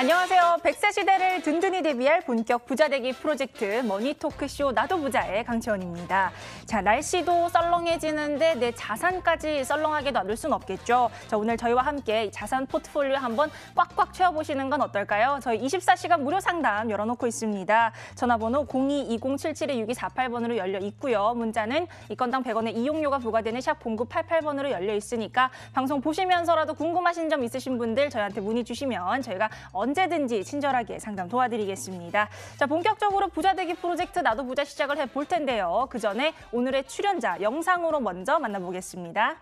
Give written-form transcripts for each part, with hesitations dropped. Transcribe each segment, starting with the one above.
안녕하세요. 100세 시대를 든든히 대비할 본격 부자되기 프로젝트 머니토크쇼 나도 부자의 강채원입니다. 자, 날씨도 썰렁해지는데 내 자산까지 썰렁하게 놔둘 순 없겠죠. 자, 오늘 저희와 함께 이 자산 포트폴리오 한번 꽉꽉 채워보시는 건 어떨까요? 저희 24시간 무료 상담 열어놓고 있습니다. 전화번호 022077-6248번으로 열려 있고요. 문자는 이 건당 100원의 이용료가 부과되는 샵 0988번으로 열려 있으니까 방송 보시면서라도 궁금하신 점 있으신 분들 저희한테 문의 주시면 저희가 언제든지 친절하게 상담 도와드리겠습니다. 자, 본격적으로 부자되기 프로젝트 나도 부자 시작을 해볼 텐데요. 그 전에 오늘의 출연자 영상으로 먼저 만나보겠습니다.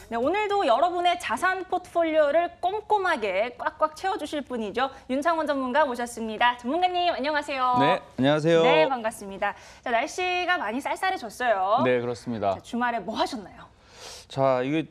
네, 오늘도 여러분의 자산 포트폴리오를 꼼꼼하게 꽉꽉 채워주실 분이죠. 윤창원 전문가 모셨습니다. 전문가님 안녕하세요. 네, 안녕하세요. 네, 반갑습니다. 자, 날씨가 많이 쌀쌀해졌어요. 네, 그렇습니다. 자, 주말에 뭐 하셨나요? 자, 이게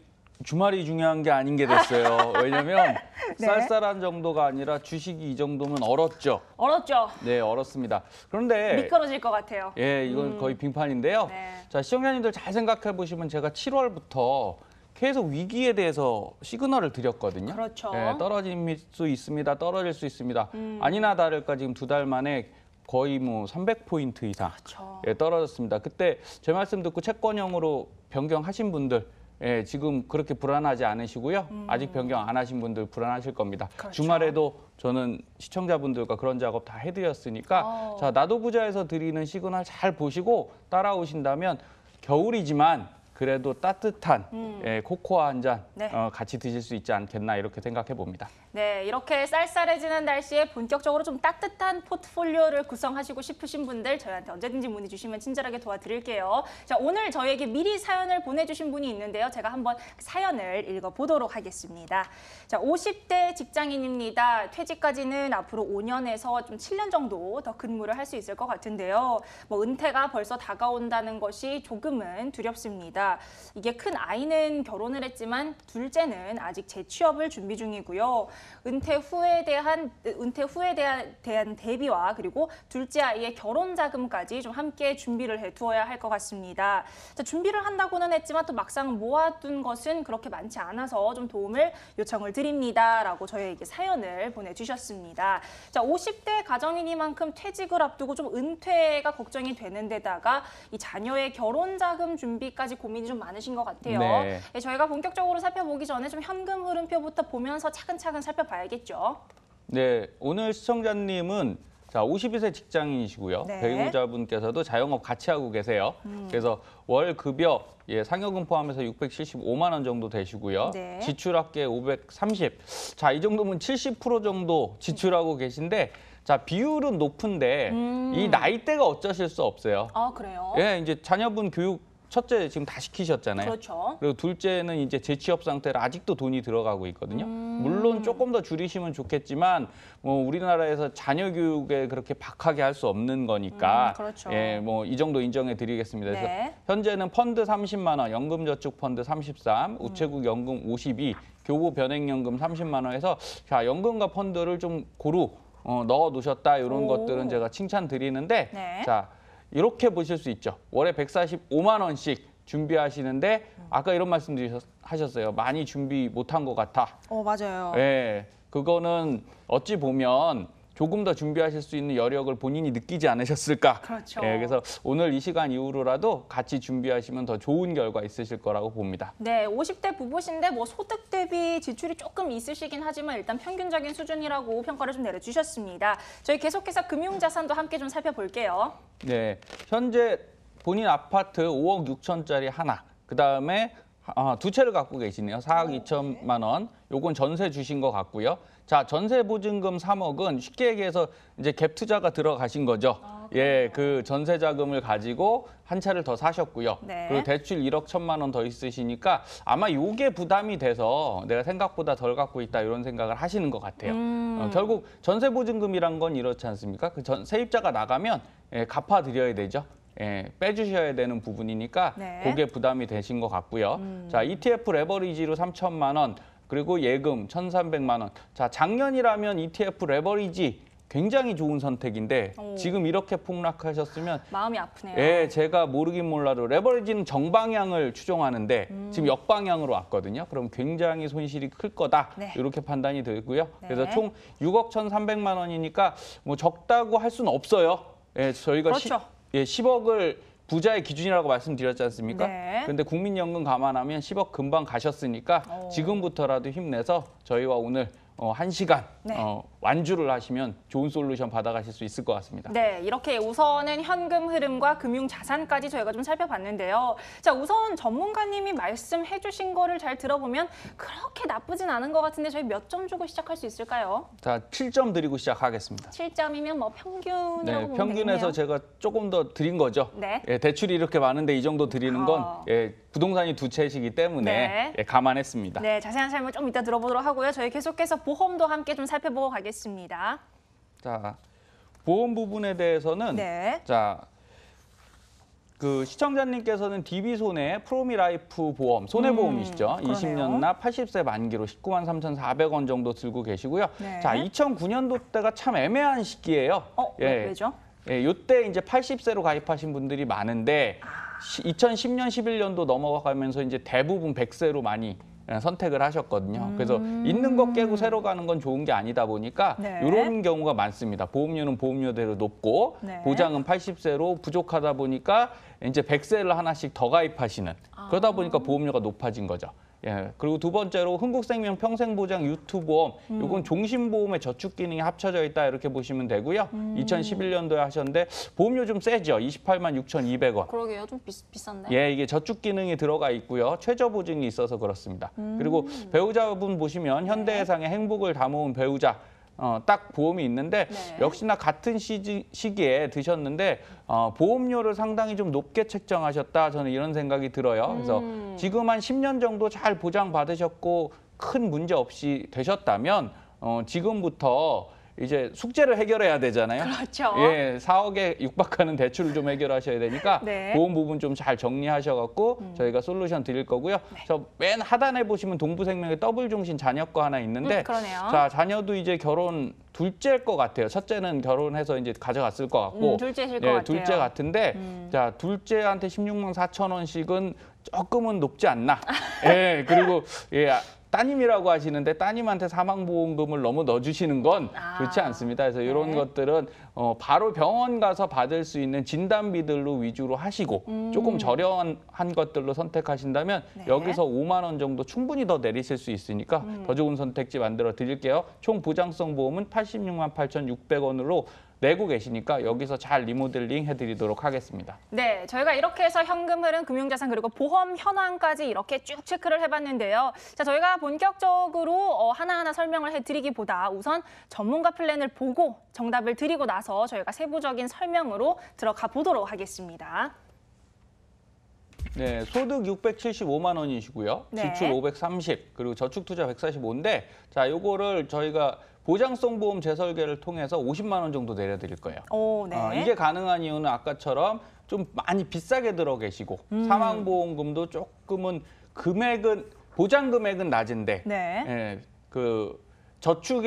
주말이 중요한 게 아닌 게 됐어요. 왜냐면 네. 쌀쌀한 정도가 아니라 주식이 이 정도면 얼었죠. 얼었죠? 네, 얼었습니다. 그런데 미끄러질 것 같아요. 예, 이건 거의 빙판인데요. 네. 자, 시청자님들 잘 생각해 보시면 제가 7월부터 계속 위기에 대해서 시그널을 드렸거든요. 그렇죠. 예, 떨어질 수 있습니다. 떨어질 수 있습니다. 아니나 다를까 지금 2달 만에 거의 뭐 300포인트 이상 그렇죠. 예, 떨어졌습니다. 그때 제 말씀 듣고 채권형으로 변경하신 분들 예, 지금 그렇게 불안하지 않으시고요. 아직 변경 안 하신 분들 불안하실 겁니다. 그렇죠. 주말에도 저는 시청자분들과 그런 작업 다 해드렸으니까 자, 나도 부자에서 드리는 시그널 잘 보시고 따라오신다면 겨울이지만 그래도 따뜻한 예, 코코아 한 잔 네. 같이 드실 수 있지 않겠나 이렇게 생각해 봅니다. 네, 이렇게 쌀쌀해지는 날씨에 본격적으로 좀 따뜻한 포트폴리오를 구성하시고 싶으신 분들 저희한테 언제든지 문의 주시면 친절하게 도와드릴게요. 자, 오늘 저희에게 미리 사연을 보내주신 분이 있는데요. 제가 한번 사연을 읽어보도록 하겠습니다. 자, 50대 직장인입니다. 퇴직까지는 앞으로 5년에서 좀 7년 정도 더 근무를 할 수 있을 것 같은데요. 뭐 은퇴가 벌써 다가온다는 것이 조금은 두렵습니다. 이게 큰 아이는 결혼을 했지만 둘째는 아직 재취업을 준비 중이고요. 은퇴 후에 대한 대비와 그리고 둘째 아이의 결혼 자금까지 좀 함께 준비를 해두어야 할 것 같습니다. 자, 준비를 한다고는 했지만 또 막상 모아둔 것은 그렇게 많지 않아서 좀 도움을 요청을 드립니다라고 저희에게 사연을 보내주셨습니다. 자, 50대 가정이니만큼 퇴직을 앞두고 좀 은퇴가 걱정이 되는 데다가 이 자녀의 결혼 자금 준비까지 고민이 좀 많으신 것 같아요. 네. 예, 저희가 본격적으로 살펴보기 전에 좀 현금 흐름표부터 보면서 차근차근 살펴봐야겠죠. 네, 오늘 시청자님은 자 52세 직장인이시고요. 네. 배우자분께서도 자영업 같이 하고 계세요. 그래서 월 급여 예, 상여금 포함해서 675만 원 정도 되시고요. 네. 지출합계 530. 자, 이 정도면 70% 정도 지출하고 계신데 자, 비율은 높은데 이 나이대가 어쩌실 수 없어요. 아, 그래요? 예, 이제 자녀분 교육 첫째 지금 다 시키셨잖아요. 그렇죠. 그리고 둘째는 이제 재취업 상태라 아직도 돈이 들어가고 있거든요. 물론 조금 더 줄이시면 좋겠지만 뭐 우리나라에서 자녀 교육에 그렇게 박하게 할 수 없는 거니까 그렇죠. 예, 뭐 이 정도 인정해 드리겠습니다. 그래서 네. 현재는 펀드 30만 원, 연금저축 펀드 33, 우체국 연금 52, 교부 변액연금 30만 원에서 자, 연금과 펀드를 좀 고루 넣어 놓으셨다. 이런 오. 것들은 제가 칭찬 드리는데 네. 자, 이렇게 보실 수 있죠. 월에 145만 원씩 준비하시는데 아까 이런 말씀 하셨어요. 많이 준비 못한 것 같아. 맞아요. 예, 그거는 어찌 보면 조금 더 준비하실 수 있는 여력을 본인이 느끼지 않으셨을까. 그렇죠. 예, 그래서 오늘 이 시간 이후로라도 같이 준비하시면 더 좋은 결과 있으실 거라고 봅니다. 네, 50대 부부신데 뭐 소득 대비 지출이 조금 있으시긴 하지만 일단 평균적인 수준이라고 평가를 좀 내려주셨습니다. 저희 계속해서 금융자산도 함께 좀 살펴볼게요. 네, 현재 본인 아파트 5억 6천짜리 하나, 그다음에 두 채를 갖고 계시네요. 4억 2천만 원. 요건 전세 주신 것 같고요. 자, 전세 보증금 3억은 쉽게 얘기해서 이제 갭 투자가 들어가신 거죠. 예, 그 전세 자금을 가지고 한 차를 더 사셨고요. 네. 그리고 대출 1억 1천만 원 더 있으시니까 아마 요게 부담이 돼서 내가 생각보다 덜 갖고 있다 이런 생각을 하시는 것 같아요. 결국 전세 보증금이란 건 이렇지 않습니까? 그 세입자가 나가면 예, 갚아드려야 되죠. 예, 빼주셔야 되는 부분이니까 네. 그게 부담이 되신 것 같고요. 자, ETF 레버리지로 3천만 원, 그리고 예금 1,300만 원. 자, 작년이라면 ETF 레버리지 굉장히 좋은 선택인데 오. 지금 이렇게 폭락하셨으면 마음이 아프네요. 예, 제가 모르긴 몰라도 레버리지는 정방향을 추종하는데 지금 역방향으로 왔거든요. 그럼 굉장히 손실이 클 거다. 네. 이렇게 판단이 들고요. 네. 그래서 총 6억 1,300만 원이니까 뭐 적다고 할 수는 없어요. 예, 저희가 그렇죠. 10억을 부자의 기준이라고 말씀드렸지 않습니까? 네. 근데 국민연금 감안하면 10억 금방 가셨으니까 오. 지금부터라도 힘내서 저희와 오늘 1시간 네. 완주를 하시면 좋은 솔루션 받아가실 수 있을 것 같습니다. 네, 이렇게 우선은 현금 흐름과 금융 자산까지 저희가 좀 살펴봤는데요. 자, 우선 전문가님이 말씀해 주신 거를 잘 들어보면 그렇게 나쁘진 않은 것 같은데 저희 몇 점 주고 시작할 수 있을까요? 자, 7점 드리고 시작하겠습니다. 7점이면 뭐 평균이라고 네, 보면 평균에서 되겠네요. 제가 조금 더 드린 거죠. 네. 예, 대출이 이렇게 많은데 이 정도 드리는 건 부동산이 두 채시기 때문에 네. 감안했습니다. 네, 자세한 설명 좀 이따 들어보도록 하고요. 저희 계속해서 보험도 함께 좀 살펴보고 가겠습니다. 자, 보험 부분에 대해서는 네. 자, 그 시청자님께서는 DB손해 프로미라이프 보험, 손해보험이시죠. 그러네요. 20년 나 80세 만기로 19만 3,400원 정도 들고 계시고요. 네. 자, 2009년도 때가 참 애매한 시기예요. 왜죠? 예, 요때 이제 80세로 가입하신 분들이 많은데 2010년, 11년도 넘어가면서 이제 대부분 100세로 많이 선택을 하셨거든요. 그래서 있는 거 깨고 새로 가는 건 좋은 게 아니다 보니까 네. 이런 경우가 많습니다. 보험료는 보험료대로 높고 네. 보장은 80세로 부족하다 보니까 이제 100세를 하나씩 더 가입하시는 그러다 보니까 보험료가 높아진 거죠. 예, 그리고 두 번째로 흥국생명 평생보장 유투보험, 이건 종신보험에 저축 기능이 합쳐져 있다 이렇게 보시면 되고요. 2011년도에 하셨는데 보험료 좀 세죠. 28만 6,200원. 그러게요. 좀 비싼데. 예, 이게 저축 기능이 들어가 있고요. 최저 보증이 있어서 그렇습니다. 그리고 배우자분 보시면 현대해상의 행복을 담아온 배우자 딱 보험이 있는데 네. 역시나 같은 시기에 드셨는데 보험료를 상당히 좀 높게 책정하셨다. 저는 이런 생각이 들어요. 그래서 지금 한 10년 정도 잘 보장 받으셨고 큰 문제 없이 되셨다면 지금부터 이제 숙제를 해결해야 되잖아요. 그렇죠. 예, 4억에 육박하는 대출을 좀 해결하셔야 되니까 네. 보험 부분 좀 잘 정리하셔갖고 저희가 솔루션 드릴 거고요. 저 맨 하단에 보시면 동부생명의 더블 종신 자녀거 하나 있는데, 그러네요. 자 자녀도 이제 결혼 둘째일 것 같아요. 첫째는 결혼해서 이제 가져갔을 것 같고, 둘째실 것 예, 같아요. 둘째 같은데, 자 둘째한테 16만 4천 원씩은 조금은 높지 않나. 예, 그리고 예. 따님이라고 하시는데 따님한테 사망보험금을 너무 넣어주시는 건 좋지 않습니다. 그래서 이런 네. 것들은 바로 병원 가서 받을 수 있는 진단비들로 위주로 하시고 조금 저렴한 것들로 선택하신다면 네. 여기서 5만 원 정도 충분히 더 내리실 수 있으니까 더 좋은 선택지 만들어 드릴게요. 총 보장성 보험은 86만 8,600원으로 내고 계시니까 여기서 잘 리모델링 해드리도록 하겠습니다. 네, 저희가 이렇게 해서 현금 흐름, 금융자산 그리고 보험 현황까지 이렇게 쭉 체크를 해봤는데요. 자, 저희가 본격적으로 하나하나 설명을 해드리기보다 우선 전문가 플랜을 보고 정답을 드리고 나서 저희가 세부적인 설명으로 들어가 보도록 하겠습니다. 네, 소득 675만 원이시고요. 네. 지출 530, 그리고 저축 투자 145인데 자, 요거를 저희가 보장성 보험 재설계를 통해서 50만 원 정도 내려드릴 거예요. 오, 네. 이게 가능한 이유는 아까처럼 좀 많이 비싸게 들어 계시고 사망보험금도 조금은 보장 금액은 낮은데 네. 예, 그 저축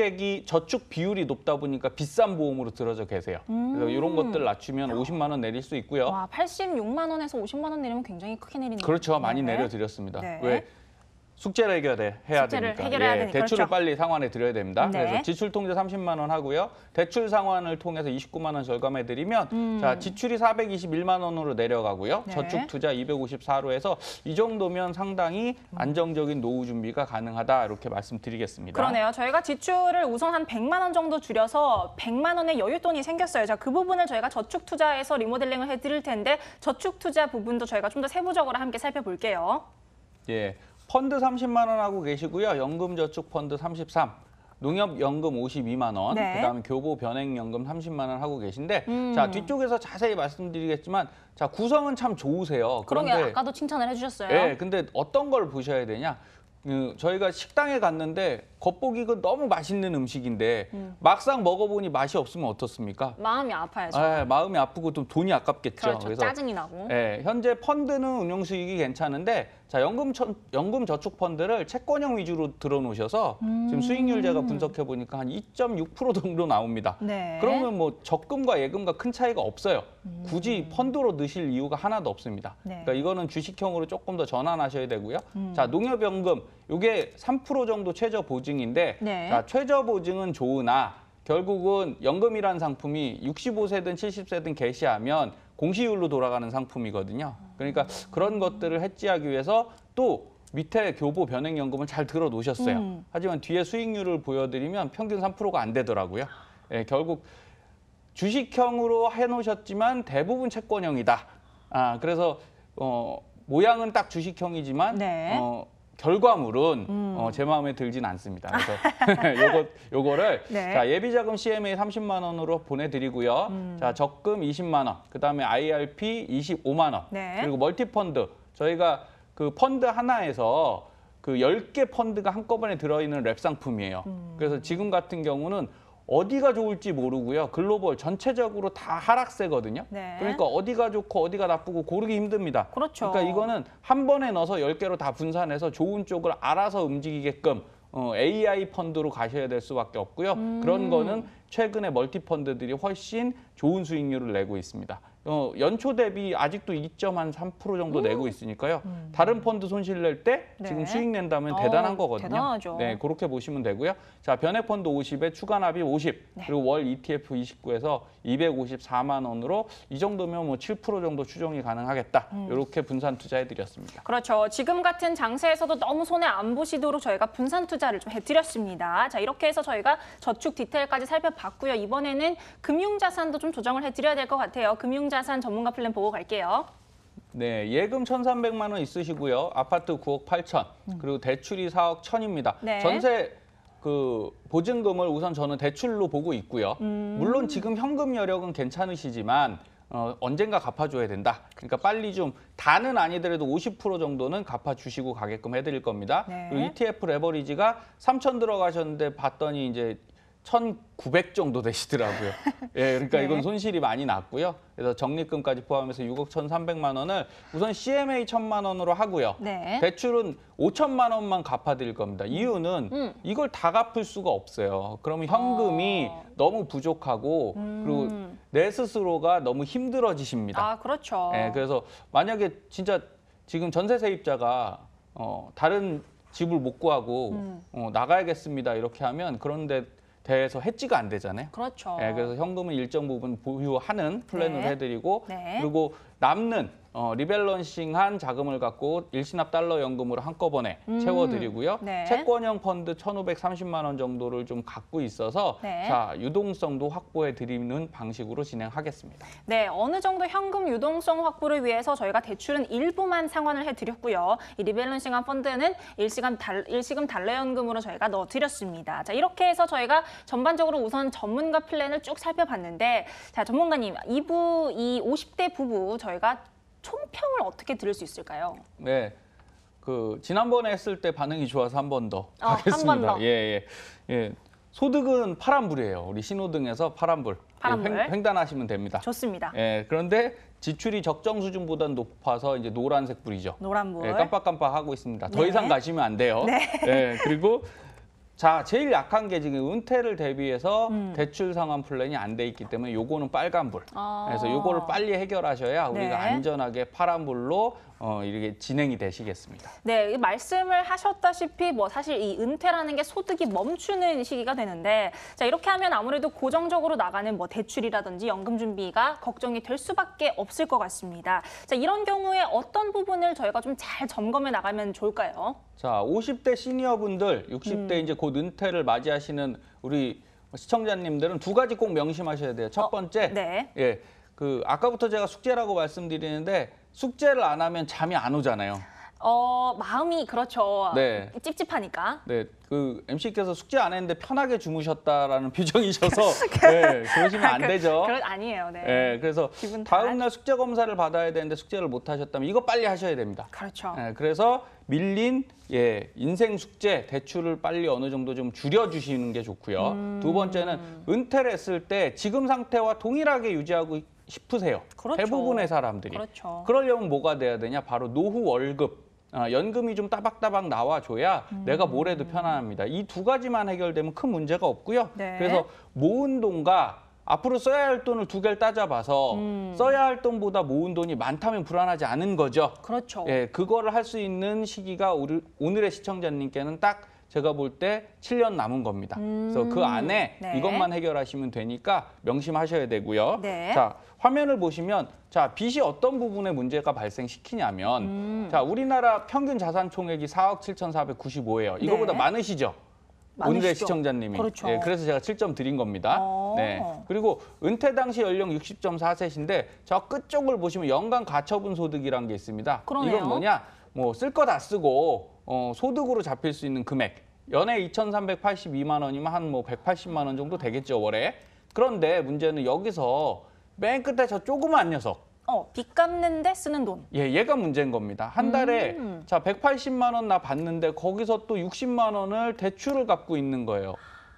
비율이 높다 보니까 비싼 보험으로 들어져 계세요. 그래서 이런 것들 낮추면 50만 원 내릴 수 있고요. 와, 86만 원에서 50만 원 내리면 굉장히 크게 내리는 그렇죠. 거네요. 많이 내려드렸습니다. 네. 왜? 숙제를 해야 숙제를 되니까. 해결해야 되니까. 대출을 그렇죠. 빨리 상환해 드려야 됩니다. 네. 그래서 지출 통제 30만 원 하고요. 대출 상환을 통해서 29만 원 절감해 드리면 자, 지출이 421만 원으로 내려가고요. 네. 저축 투자 254로 해서 이 정도면 상당히 안정적인 노후 준비가 가능하다 이렇게 말씀드리겠습니다. 그러네요. 저희가 지출을 우선 한 100만 원 정도 줄여서 100만 원의 여윳돈이 생겼어요. 자, 그 부분을 저희가 저축 투자에서 리모델링을 해드릴 텐데 저축 투자 부분도 저희가 좀 더 세부적으로 함께 살펴볼게요. 예, 펀드 30만 원 하고 계시고요. 연금저축 펀드 33, 농협연금 52만 원, 네. 그다음에 교보변액연금 30만 원 하고 계신데 자, 뒤쪽에서 자세히 말씀드리겠지만 자, 구성은 참 좋으세요. 그런 게 아까도 칭찬을 해주셨어요. 예, 근데 어떤 걸 보셔야 되냐? 저희가 식당에 갔는데 겉보기 그 너무 맛있는 음식인데 막상 먹어보니 맛이 없으면 어떻습니까? 마음이 아파야죠. 마음이 아프고 좀 돈이 아깝겠죠. 그렇죠. 그래서 짜증이 나고. 현재 펀드는 운용 수익이 괜찮은데 자 연금 저축 펀드를 채권형 위주로 들어놓으셔서 지금 수익률 제가 분석해 보니까 한 2.6% 정도 나옵니다. 네. 그러면 뭐 적금과 예금과 큰 차이가 없어요. 굳이 펀드로 넣으실 이유가 하나도 없습니다. 네. 그러니까 이거는 주식형으로 조금 더 전환하셔야 되고요. 자 농협연금 이게 3% 정도 최저 보증인데 네. 자 최저 보증은 좋으나 결국은 연금이라는 상품이 65세든 70세든 개시하면 공시율로 돌아가는 상품이거든요. 그러니까 그런 것들을 해지하기 위해서 또 밑에 교보 변액연금을 잘 들어 놓으셨어요. 하지만 뒤에 수익률을 보여드리면 평균 3%가 안 되더라고요. 결국 주식형으로 해놓으셨지만 대부분 채권형이다. 그래서 모양은 딱 주식형이지만 네. 결과물은 제 마음에 들진 않습니다. 그래서 요거를 네. 자, 예비자금 CMA 30만 원으로 보내드리고요. 자, 적금 20만 원, 그다음에 IRP 25만 원, 네. 그리고 멀티펀드 저희가 그 펀드 하나에서 그 10개 펀드가 한꺼번에 들어있는 랩 상품이에요. 그래서 지금 같은 경우는 어디가 좋을지 모르고요. 글로벌 전체적으로 다 하락세거든요. 네. 그러니까 어디가 좋고 어디가 나쁘고 고르기 힘듭니다. 그렇죠. 그러니까 이거는 한 번에 넣어서 10개로 다 분산해서 좋은 쪽을 알아서 움직이게끔 AI 펀드로 가셔야 될 수밖에 없고요. 그런 거는 최근에 멀티펀드들이 훨씬 좋은 수익률을 내고 있습니다. 연초 대비 아직도 2.3% 정도 내고 있으니까요. 다른 펀드 손실 낼 때 지금 네. 수익 낸다면 대단한 거거든요. 대단하죠. 네, 그렇게 보시면 되고요. 자, 변액펀드 50에 추가 납입 50, 그리고 월 ETF 29에서 254만 원으로 이 정도면 뭐 7% 정도 추정이 가능하겠다. 이렇게 분산 투자해드렸습니다. 그렇죠. 지금 같은 장세에서도 너무 손해 안 보시도록 저희가 분산 투자를 좀 해드렸습니다. 자, 이렇게 해서 저희가 저축 디테일까지 살펴봤고요. 이번에는 금융자산도 좀 조정을 해드려야 될 것 같아요. 금융자산 전문가 플랜 보고 갈게요. 네, 예금 1,300만 원 있으시고요. 아파트 9억 8천, 그리고 대출이 4억 1,000입니다. 네. 전세 그 보증금을 우선 저는 대출로 보고 있고요. 물론 지금 현금 여력은 괜찮으시지만 언젠가 갚아줘야 된다. 그러니까 빨리 좀 다는 아니더라도 50% 정도는 갚아주시고 가게끔 해드릴 겁니다. 네. 그리고 ETF 레버리지가 3,000 들어가셨는데 봤더니 이제 1,900 정도 되시더라고요. 예, 그러니까 네. 이건 손실이 많이 났고요. 그래서 적립금까지 포함해서 6억 1,300만 원을 우선 CMA 1,000만 원으로 하고요. 네. 대출은 5천만 원만 갚아드릴 겁니다. 이유는 이걸 다 갚을 수가 없어요. 그러면 현금이 너무 부족하고 그리고 내 스스로가 너무 힘들어지십니다. 아, 그렇죠. 예, 그래서 만약에 진짜 지금 전세 세입자가 다른 집을 못 구하고 나가야겠습니다 이렇게 하면 그런데 대해서 해지가 안 되잖아요. 그렇죠. 그래서 현금은 일정 부분 보유하는 플랜으로 네. 해드리고 네. 그리고 남는 리밸런싱한 자금을 갖고 일시납 달러 연금으로 한꺼번에 채워드리고요. 네. 채권형 펀드 1,530만 원 정도를 좀 갖고 있어서 네. 자 유동성도 확보해드리는 방식으로 진행하겠습니다. 네, 어느 정도 현금 유동성 확보를 위해서 저희가 대출은 일부만 상환을 해드렸고요. 이 리밸런싱한 펀드는 일시금 달러연금으로 저희가 넣어드렸습니다. 자, 이렇게 해서 저희가 전반적으로 우선 전문가 플랜을 쭉 살펴봤는데, 자, 전문가님, 이 50대 부부 저희가 총평을 어떻게 들을 수 있을까요? 네, 그 지난번에 했을 때 반응이 좋아서 한 번 더 하겠습니다. 한 번 더. 예. 소득은 파란불이에요. 우리 신호등에서 파란불. 파란불. 횡단하시면 됩니다. 좋습니다. 예, 그런데 지출이 적정 수준보다는 높아서 이제 노란색 불이죠. 노란불. 예, 깜빡깜빡 하고 있습니다. 더 네. 이상 가시면 안 돼요. 네. 예, 그리고 자, 제일 약한 게 지금 은퇴를 대비해서 대출 상환 플랜이 안 돼 있기 때문에 요거는 빨간불. 그래서 요거를 빨리 해결하셔야 우리가 네. 안전하게 파란불로 이렇게 진행이 되시겠습니다. 네, 말씀을 하셨다시피 뭐 사실 이 은퇴라는 게 소득이 멈추는 시기가 되는데, 자, 이렇게 하면 아무래도 고정적으로 나가는 뭐 대출이라든지 연금 준비가 걱정이 될 수밖에 없을 것 같습니다. 자, 이런 경우에 어떤 부분을 저희가 좀 잘 점검해 나가면 좋을까요? 자, 50대 시니어분들, 60대 이제 곧 은퇴를 맞이하시는 우리 시청자님들은 두 가지 꼭 명심하셔야 돼요. 첫 번째, 네. 예, 그 아까부터 제가 숙제라고 말씀드리는데 숙제를 안 하면 잠이 안 오잖아요. 마음이 그렇죠. 네. 찝찝하니까. 네, 그 MC께서 숙제 안 했는데 편하게 주무셨다라는 표정이셔서 네, 그러시면 안 되죠. 아니에요. 네. 네, 그래서 기분 다음 날 숙제 검사를 받아야 되는데 숙제를 못 하셨다면 이거 빨리 하셔야 됩니다. 그렇죠. 네, 그래서 밀린 인생 숙제 대출을 빨리 어느 정도 좀 줄여주시는 게 좋고요. 두 번째는 은퇴를 했을 때 지금 상태와 동일하게 유지하고 싶으세요. 그렇죠. 대부분의 사람들이. 그렇죠. 그러려면 뭐가 돼야 되냐? 바로 노후 월급. 연금이 좀 따박따박 나와줘야 내가 뭘 해도 편안합니다. 이 두 가지만 해결되면 큰 문제가 없고요. 네. 그래서 모은 돈과 앞으로 써야 할 돈을 두 개를 따져봐서 써야 할 돈보다 모은 돈이 많다면 불안하지 않은 거죠. 그렇죠. 예, 그거를 할 수 있는 시기가 오늘의 시청자님께는 딱 제가 볼 때 7년 남은 겁니다. 그래서 그 안에 네. 이것만 해결하시면 되니까 명심하셔야 되고요. 네. 자, 화면을 보시면 자, 빚이 어떤 부분에 문제가 발생시키냐면 자, 우리나라 평균 자산 총액이 4억 7,495예요. 이거보다 네. 많으시죠? 많으시죠. 오늘의 시청자님이. 그렇죠. 예, 그래서 제가 7점 드린 겁니다. 네. 그리고 은퇴 당시 연령 60.4세신데 저 끝쪽을 보시면 연간 가처분 소득이라는 게 있습니다. 그러네요. 이건 뭐냐? 뭐 쓸 거 다 쓰고 소득으로 잡힐 수 있는 금액. 연에 2,382만 원이면 한 뭐 180만 원 정도 되겠죠, 월에. 그런데 문제는 여기서 맨 끝에 저 조그만 녀석. 빚 갚는데 쓰는 돈. 예, 얘가 문제인 겁니다. 한 달에 자 180만 원 나 받는데 거기서 또 60만 원을 대출을 갚고 있는 거예요.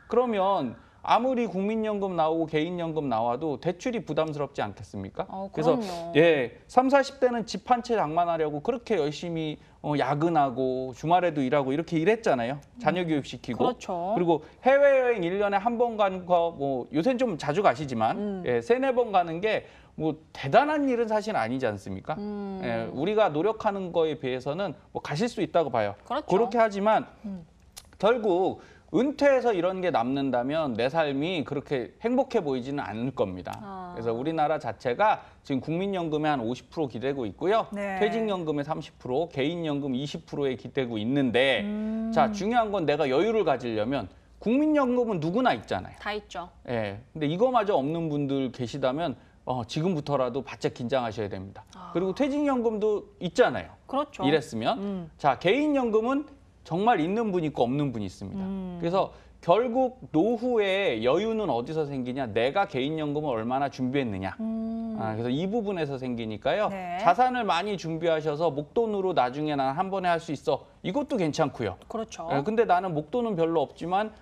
그러면 아무리 국민연금 나오고 개인연금 나와도 대출이 부담스럽지 않겠습니까? 그래서 그럼요. 예, 3, 40대는 집 한 채 장만하려고 그렇게 열심히 야근하고 주말에도 일하고 이렇게 일했잖아요. 자녀 교육시키고. 그렇죠. 그리고 해외여행 1년에 한 번 가는 거 뭐 요새는 좀 자주 가시지만 예, 3, 4번 가는 게 뭐 대단한 일은 사실 아니지 않습니까? 예, 우리가 노력하는 거에 비해서는 뭐 가실 수 있다고 봐요. 그렇죠. 그렇게 하지만 결국 은퇴해서 이런 게 남는다면 내 삶이 그렇게 행복해 보이지는 않을 겁니다. 그래서 우리나라 자체가 지금 국민연금에 한 50% 기대고 있고요. 네. 퇴직연금에 30%, 개인연금 20%에 기대고 있는데 자, 중요한 건 내가 여유를 가지려면 국민연금은 누구나 있잖아요. 다 있죠. 예. 근데 이거마저 없는 분들 계시다면 지금부터라도 바짝 긴장하셔야 됩니다. 그리고 퇴직연금도 있잖아요. 그렇죠. 일했으면. 자, 개인연금은 정말 있는 분이 있고 없는 분이 있습니다. 그래서 결국 노후에 여유는 어디서 생기냐? 내가 개인연금을 얼마나 준비했느냐. 그래서 이 부분에서 생기니까요. 네. 자산을 많이 준비하셔서 목돈으로 나중에 난 한 번에 할 수 있어. 이것도 괜찮고요. 그렇죠. 근데 나는 목돈은 별로 없지만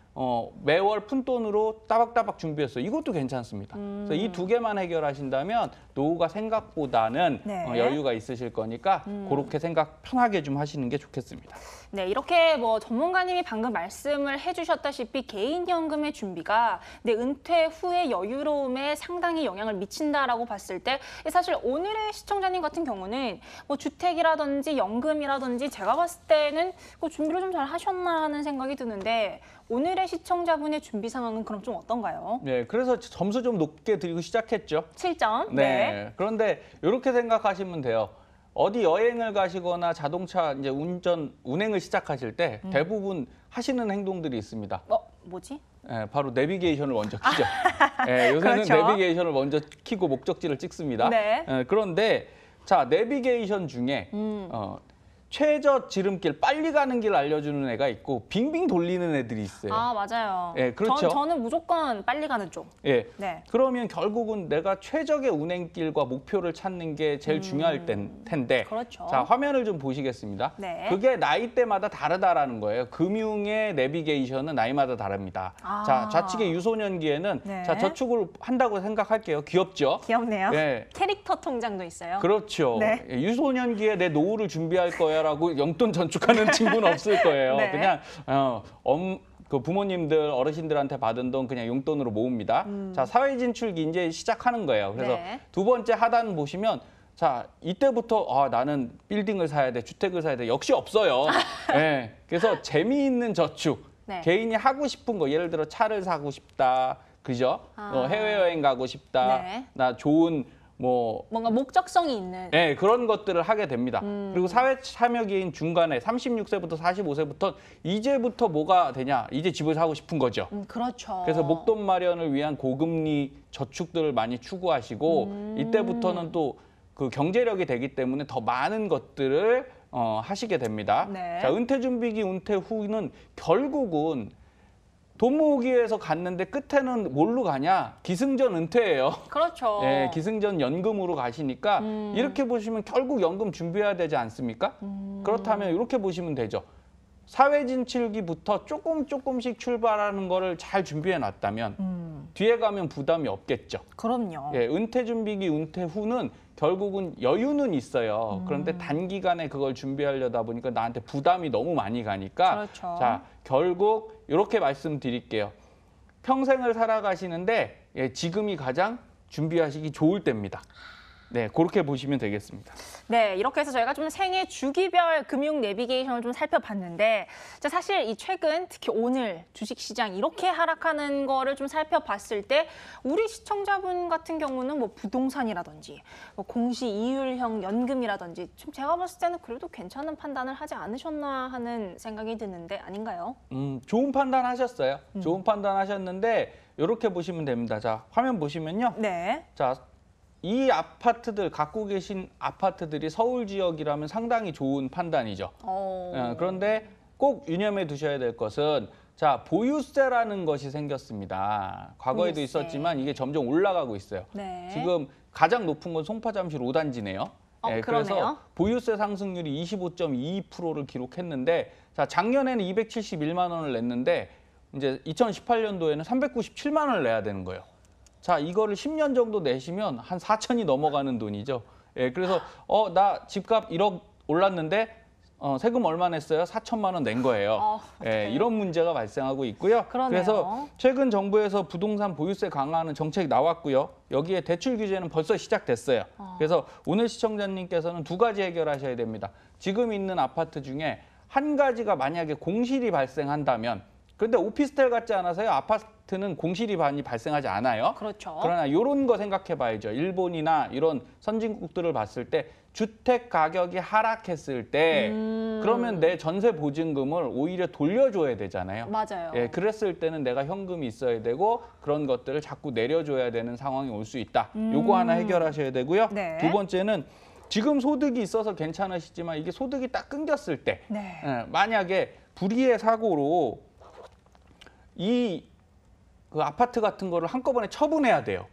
매월 푼돈으로 따박따박 준비했어. 이것도 괜찮습니다. 그래서 이 두 개만 해결하신다면 노후가 생각보다는 네. 여유가 있으실 거니까 그렇게 생각 편하게 좀 하시는 게 좋겠습니다. 네, 이렇게 뭐 전문가님이 방금 말씀을 해주셨다시피 개인연금의 준비가 내 은퇴 후의 여유로움에 상당히 영향을 미친다라고 봤을 때 사실 오늘의 시청자님 같은 경우는 뭐 주택이라든지 연금이라든지 제가 봤을 때는 뭐 준비를 좀 잘 하셨나 하는 생각이 드는데 오늘의 시청자분의 준비 상황은 그럼 좀 어떤가요? 네, 그래서 점수 좀 높게 드리고 시작했죠. 7점. 네. 그런데 이렇게 생각하시면 돼요. 어디 여행을 가시거나 자동차 이제 운행을 시작하실 때 대부분 하시는 행동들이 있습니다. 뭐지? 예, 바로 내비게이션을 먼저 키죠. 예, 요새는 그렇죠. 내비게이션을 먼저 키고 목적지를 찍습니다. 네. 예, 그런데 자, 내비게이션 중에 최저 지름길, 빨리 가는 길 알려주는 애가 있고 빙빙 돌리는 애들이 있어요. 맞아요. 예, 그렇죠. 저는 무조건 빨리 가는 쪽. 예. 네. 그러면 결국은 내가 최적의 운행길과 목표를 찾는 게 제일 중요할 텐데. 그렇죠. 자, 화면을 좀 보시겠습니다. 네. 그게 나이대마다 다르다라는 거예요. 금융의 내비게이션은 나이마다 다릅니다. 자, 좌측의 유소년기에는 네. 자, 저축을 한다고 생각할게요. 귀엽죠? 귀엽네요. 네. 캐릭터 통장도 있어요. 그렇죠. 네. 예, 유소년기에 내 노후를 준비할 거야라고 용돈 저축하는 친구는 없을 거예요. 네. 그냥 그 부모님들, 어르신들한테 받은 돈 그냥 용돈으로 모읍니다. 자, 사회 진출기 이제 시작하는 거예요. 그래서 네. 두 번째 하단 보시면 자, 이때부터 나는 빌딩을 사야 돼, 주택을 사야 돼. 역시 없어요. 네. 그래서 재미있는 저축. 네. 개인이 하고 싶은 거, 예를 들어 차를 사고 싶다. 그죠? 해외여행 가고 싶다. 네. 나 좋은 뭔가 목적성이 있는. 네, 그런 것들을 하게 됩니다. 그리고 사회 참여기인 중간에 36세부터 45세부터 이제부터 뭐가 되냐? 이제 집을 사고 싶은 거죠. 그렇죠. 그래서 목돈 마련을 위한 고금리 저축들을 많이 추구하시고 이때부터는 또 그 경제력이 되기 때문에 더 많은 것들을 하시게 됩니다. 네. 자, 은퇴준비기 은퇴 후는 결국은 돈 모으기 위해서 갔는데 끝에는 뭘로 가냐? 기승전 은퇴예요. 그렇죠. 예, 기승전 연금으로 가시니까 이렇게 보시면 결국 연금 준비해야 되지 않습니까? 그렇다면 이렇게 보시면 되죠. 사회 진출기부터 조금씩 출발하는 거를 잘 준비해 놨다면 뒤에 가면 부담이 없겠죠. 그럼요. 예, 은퇴 준비기 은퇴 후는 결국은 여유는 있어요. 그런데 단기간에 그걸 준비하려다 보니까 나한테 부담이 너무 많이 가니까 그렇죠. 자, 결국 이렇게 말씀드릴게요. 평생을 살아가시는데 예, 지금이 가장 준비하시기 좋을 때입니다. 네, 그렇게 보시면 되겠습니다. 네, 이렇게 해서 저희가 좀 생애 주기별 금융 내비게이션을 좀 살펴봤는데, 자, 사실 이 최근 특히 오늘 주식시장 이렇게 하락하는 거를 좀 살펴봤을 때 우리 시청자분 같은 경우는 뭐 부동산이라든지 뭐 공시 이율형 연금이라든지 좀 제가 봤을 때는 그래도 괜찮은 판단을 하지 않으셨나 하는 생각이 드는데 아닌가요? 좋은 판단 하셨어요. 좋은 판단 하셨는데 이렇게 보시면 됩니다. 자, 화면 보시면요. 네. 자, 이 아파트들 갖고 계신 아파트들이 서울 지역이라면 상당히 좋은 판단이죠. 그런데 꼭 유념해 두셔야 될 것은 자, 보유세라는 것이 생겼습니다. 과거에도 보유세. 있었지만 이게 점점 올라가고 있어요. 네. 지금 가장 높은 건 송파잠실 5단지네요. 그러네요. 그래서 보유세 상승률이 25.22%를 기록했는데 자, 작년에는 271만 원을 냈는데 이제 2018년도에는 397만 원을 내야 되는 거예요. 자, 이거를 10년 정도 내시면 한 4천이 넘어가는 돈이죠. 예, 그래서 나 집값 1억 올랐는데 세금 얼마 냈어요? 4천만 원 낸 거예요. 예, 이런 문제가 발생하고 있고요. 그러네요. 그래서 최근 정부에서 부동산 보유세 강화하는 정책이 나왔고요. 여기에 대출 규제는 벌써 시작됐어요. 그래서 오늘 시청자님께서는 두 가지 해결하셔야 됩니다. 지금 있는 아파트 중에 한 가지가 만약에 공실이 발생한다면 그런데 오피스텔 같지 않아서요. 아파트는 공실이 많이 발생하지 않아요. 그렇죠. 그러나 이런 거 생각해 봐야죠. 일본이나 이런 선진국들을 봤을 때 주택 가격이 하락했을 때 그러면 내 전세 보증금을 오히려 돌려줘야 되잖아요. 맞아요. 예, 그랬을 때는 내가 현금이 있어야 되고 그런 것들을 자꾸 내려줘야 되는 상황이 올 수 있다. 요거 하나 해결하셔야 되고요. 네. 두 번째는 지금 소득이 있어서 괜찮으시지만 이게 소득이 딱 끊겼을 때 네. 만약에 불의의 사고로 그 아파트 같은 거를 한꺼번에 처분해야 돼요.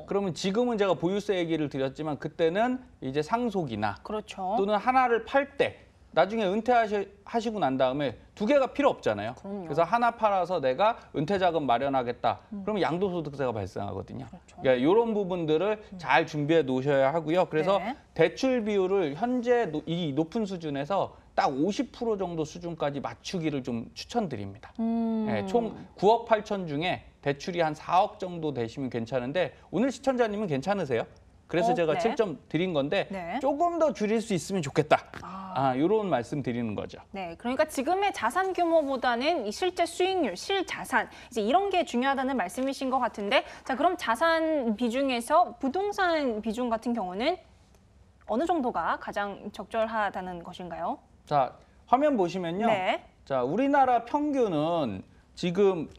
그러면 지금은 제가 보유세 얘기를 드렸지만 그때는 이제 상속이나 그렇죠. 또는 하나를 팔 때 나중에 은퇴하시고 난 다음에 두 개가 필요 없잖아요. 그럼요. 그래서 하나 팔아서 내가 은퇴자금 마련하겠다. 그러면 양도소득세가 발생하거든요. 그렇죠. 그러니까 이런 부분들을 잘 준비해 놓으셔야 하고요. 그래서 네. 대출 비율을 현재 이 높은 수준에서 딱 50% 정도 수준까지 맞추기를 좀 추천드립니다. 네, 총 9억 8천 중에 대출이 한 4억 정도 되시면 괜찮은데 오늘 시청자님은 괜찮으세요? 그래서 제가 네. 7점 드린 건데 네. 조금 더 줄일 수 있으면 좋겠다. 이런 말씀 드리는 거죠. 네, 그러니까 지금의 자산 규모보다는 이 실제 수익률, 실자산 이제 이런 게 중요하다는 말씀이신 것 같은데, 자 그럼 자산 비중에서 부동산 비중 같은 경우는 어느 정도가 가장 적절하다는 것인가요? 자, 화면 보시면요. 네. 자, 우리나라 평균은 지금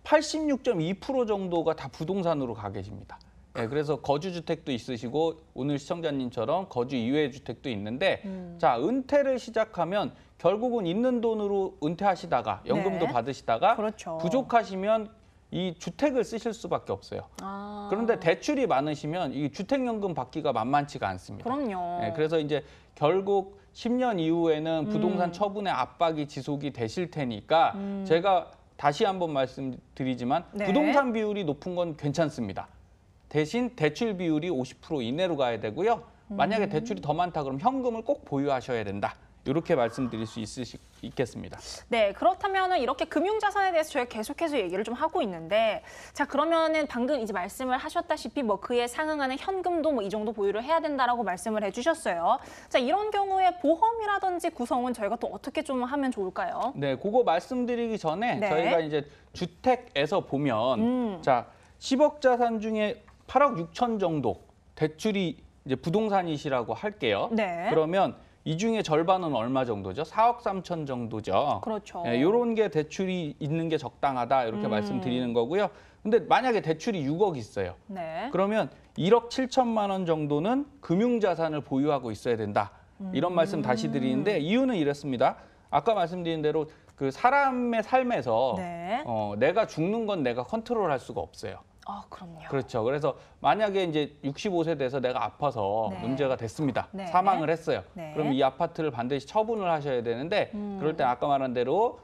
86.2% 정도가 다 부동산으로 가 계십니다. 네, 그래서 거주주택도 있으시고 오늘 시청자님처럼 거주 이외의 주택도 있는데 자, 은퇴를 시작하면 결국은 있는 돈으로 은퇴하시다가 연금도 네. 받으시다가 그렇죠. 부족하시면 이 주택을 쓰실 수밖에 없어요. 그런데 대출이 많으시면 이 주택연금 받기가 만만치가 않습니다. 그럼요. 네, 그래서 이제 결국 10년 이후에는 부동산 처분의 압박이 지속이 되실 테니까 제가 다시 한번 말씀드리지만 네. 부동산 비율이 높은 건 괜찮습니다. 대신 대출 비율이 50% 이내로 가야 되고요. 만약에 대출이 더 많다 그러면 현금을 꼭 보유하셔야 된다. 이렇게 말씀드릴 수 있겠습니다. 네, 그렇다면은 이렇게 금융자산에 대해서 저희가 계속해서 얘기를 좀 하고 있는데, 자 그러면은 방금 이제 말씀을 하셨다시피 뭐 그에 상응하는 현금도 뭐 이 정도 보유를 해야 된다라고 말씀을 해주셨어요. 자 이런 경우에 보험이라든지 구성은 저희가 또 어떻게 좀 하면 좋을까요? 네, 그거 말씀드리기 전에 네. 저희가 이제 주택에서 보면 자 10억 자산 중에 8억 6천 정도 대출이 이제 부동산이시라고 할게요. 네. 그러면 이 중에 절반은 얼마 정도죠? 4억 3천 정도죠. 그렇죠. 이런 게 대출이 있는 게 적당하다 이렇게 말씀드리는 거고요. 근데 만약에 대출이 6억 있어요. 네. 그러면 1억 7천만 원 정도는 금융자산을 보유하고 있어야 된다. 이런 말씀 다시 드리는데 이유는 이렇습니다. 아까 말씀드린 대로 그 사람의 삶에서 네. 내가 죽는 건 내가 컨트롤할 수가 없어요. 그럼요. 그렇죠. 그래서 만약에 이제 65세 돼서 내가 아파서 네. 문제가 됐습니다. 네. 사망을 했어요. 네. 그럼 이 아파트를 반드시 처분을 하셔야 되는데 그럴 때 아까 말한 대로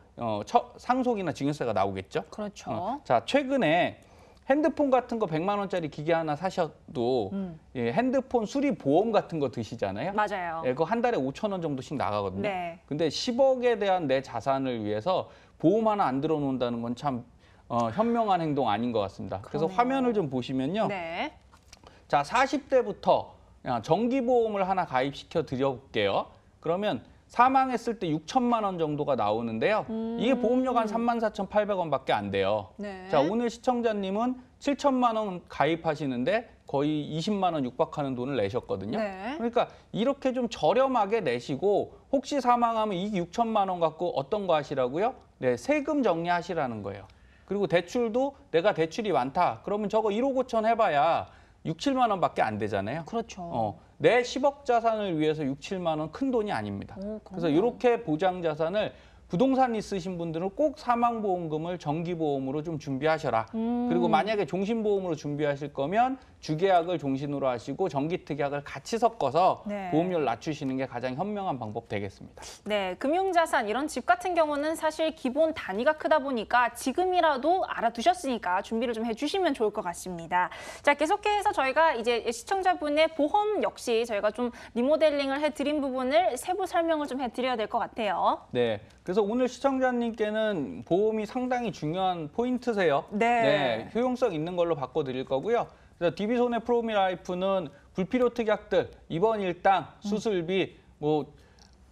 상속이나 증여세가 나오겠죠. 그렇죠. 자, 최근에 핸드폰 같은 거 100만 원짜리 기계 하나 사셔도 예, 핸드폰 수리 보험 같은 거 드시잖아요. 맞아요. 예, 그거 한 달에 5천 원 정도씩 나가거든요. 네. 근데 10억에 대한 내 자산을 위해서 보험 하나 안 들어놓는다는 건 참 현명한 행동 아닌 것 같습니다. 그래서 그러네요. 화면을 좀 보시면요. 네. 자, 40대부터 정기보험을 하나 가입시켜 드려볼게요. 그러면 사망했을 때 6천만 원 정도가 나오는데요. 이게 보험료가 한 34,800원밖에 안 돼요. 네. 자, 오늘 시청자님은 7천만 원 가입하시는데 거의 20만 원 육박하는 돈을 내셨거든요. 네. 그러니까 이렇게 좀 저렴하게 내시고 혹시 사망하면 이 6천만 원 갖고 어떤 거 하시라고요? 네, 세금 정리하시라는 거예요. 그리고 대출도 내가 대출이 많다. 그러면 저거 1억 5천 해봐야 6, 7만 원밖에 안 되잖아요. 그렇죠. 내 10억 자산을 위해서 6, 7만 원 큰 돈이 아닙니다. 그래서 이렇게 보장 자산을 부동산 있으신 분들은 꼭 사망보험금을 정기보험으로 좀 준비하셔라. 그리고 만약에 종신보험으로 준비하실 거면 주계약을 종신으로 하시고 정기특약을 같이 섞어서 네. 보험료를 낮추시는 게 가장 현명한 방법 되겠습니다. 네, 금융자산 이런 집 같은 경우는 사실 기본 단위가 크다 보니까 지금이라도 알아두셨으니까 준비를 좀 해주시면 좋을 것 같습니다. 자, 계속해서 저희가 이제 시청자분의 보험 역시 저희가 좀 리모델링을 해드린 부분을 세부 설명을 좀 해드려야 될 것 같아요. 네, 그래서 오늘 시청자님께는 보험이 상당히 중요한 포인트세요. 네. 효용성 있는 걸로 바꿔드릴 거고요. 그래서 DB손해 프로미라이프는 불필요 특약들, 입원 일당, 수술비 뭐